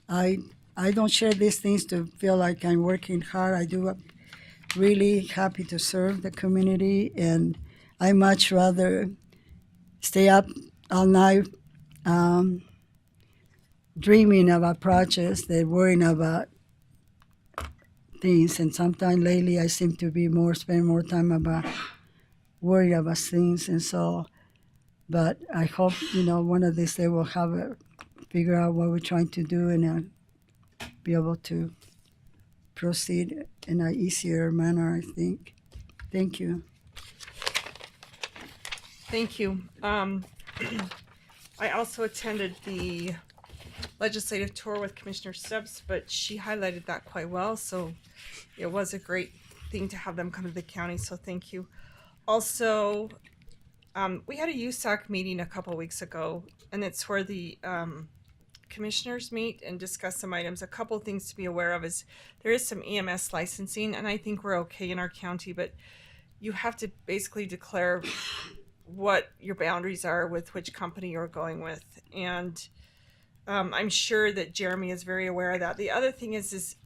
I don't share these things to feel like I'm working hard. I do really happy to serve the community, and I much rather stay up all night dreaming about projects than worrying about things. And sometimes lately I seem to be spend more time about worrying about things. And so, but I hope, one of these days we'll figure out what we're trying to do and be able to proceed in an easier manner, I think. Thank you. Thank you. I also attended the legislative tour with Commissioner Stubbs, but she highlighted that quite well. So it was a great thing to have them come to the county. So thank you. Also, we had a USAC meeting a couple weeks ago, and it's where the commissioners meet and discuss some items, a couple of things to be aware of is there is some EMS licensing, and I think we're okay in our county, but you have to basically declare what your boundaries are with which company you're going with. And I'm sure that Jeremy is very aware of that. The other thing is the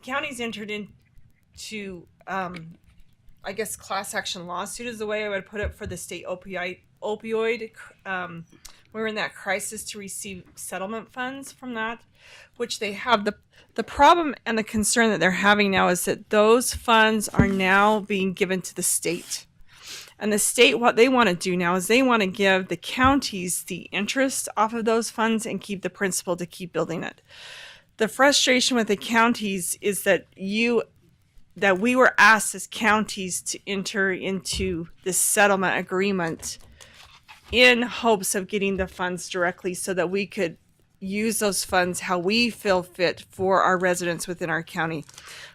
county's entered into, I guess, class action lawsuit is the way I would put it for the state opioid. We're in that crisis to receive settlement funds from that, which they have. The problem and the concern that they're having now is that those funds are now being given to the state. And the state, what they want to do now is they want to give the counties the interest off of those funds and keep the principal to keep building it. The frustration with the counties is that we were asked as counties to enter into this settlement agreement in hopes of getting the funds directly so that we could use those funds how we feel fit for our residents within our county.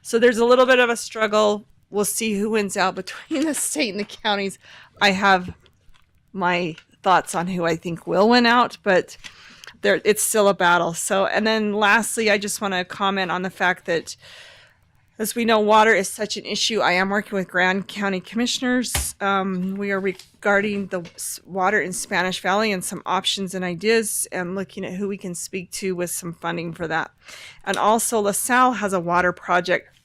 So there's a little bit of a struggle. We'll see who wins out between the state and the counties. I have my thoughts on who I think will win out, but it's still a battle. So, and then lastly, I just want to comment on the fact that as we know, water is such an issue. I am working with Grand County Commissioners. We are regarding the water in Spanish Valley and some options and ideas and looking at who we can speak to with some funding for that. And also LaSalle has a water project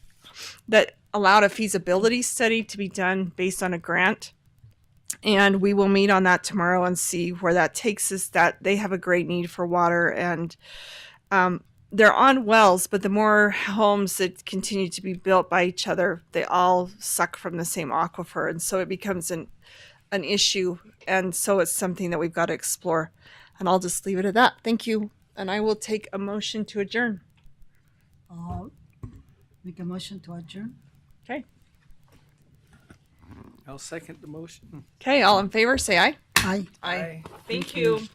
that allowed a feasibility study to be done based on a grant. And we will meet on that tomorrow and see where that takes us. That they have a great need for water, and they're on wells, but the more homes that continue to be built by each other, they all suck from the same aquifer. And so it becomes an issue. And so it's something that we've got to explore. And I'll just leave it at that. Thank you. And I will take a motion to adjourn. Make a motion to adjourn. Okay. I'll second the motion. Okay. All in favor, say aye. Aye. Aye. Aye. Thank you.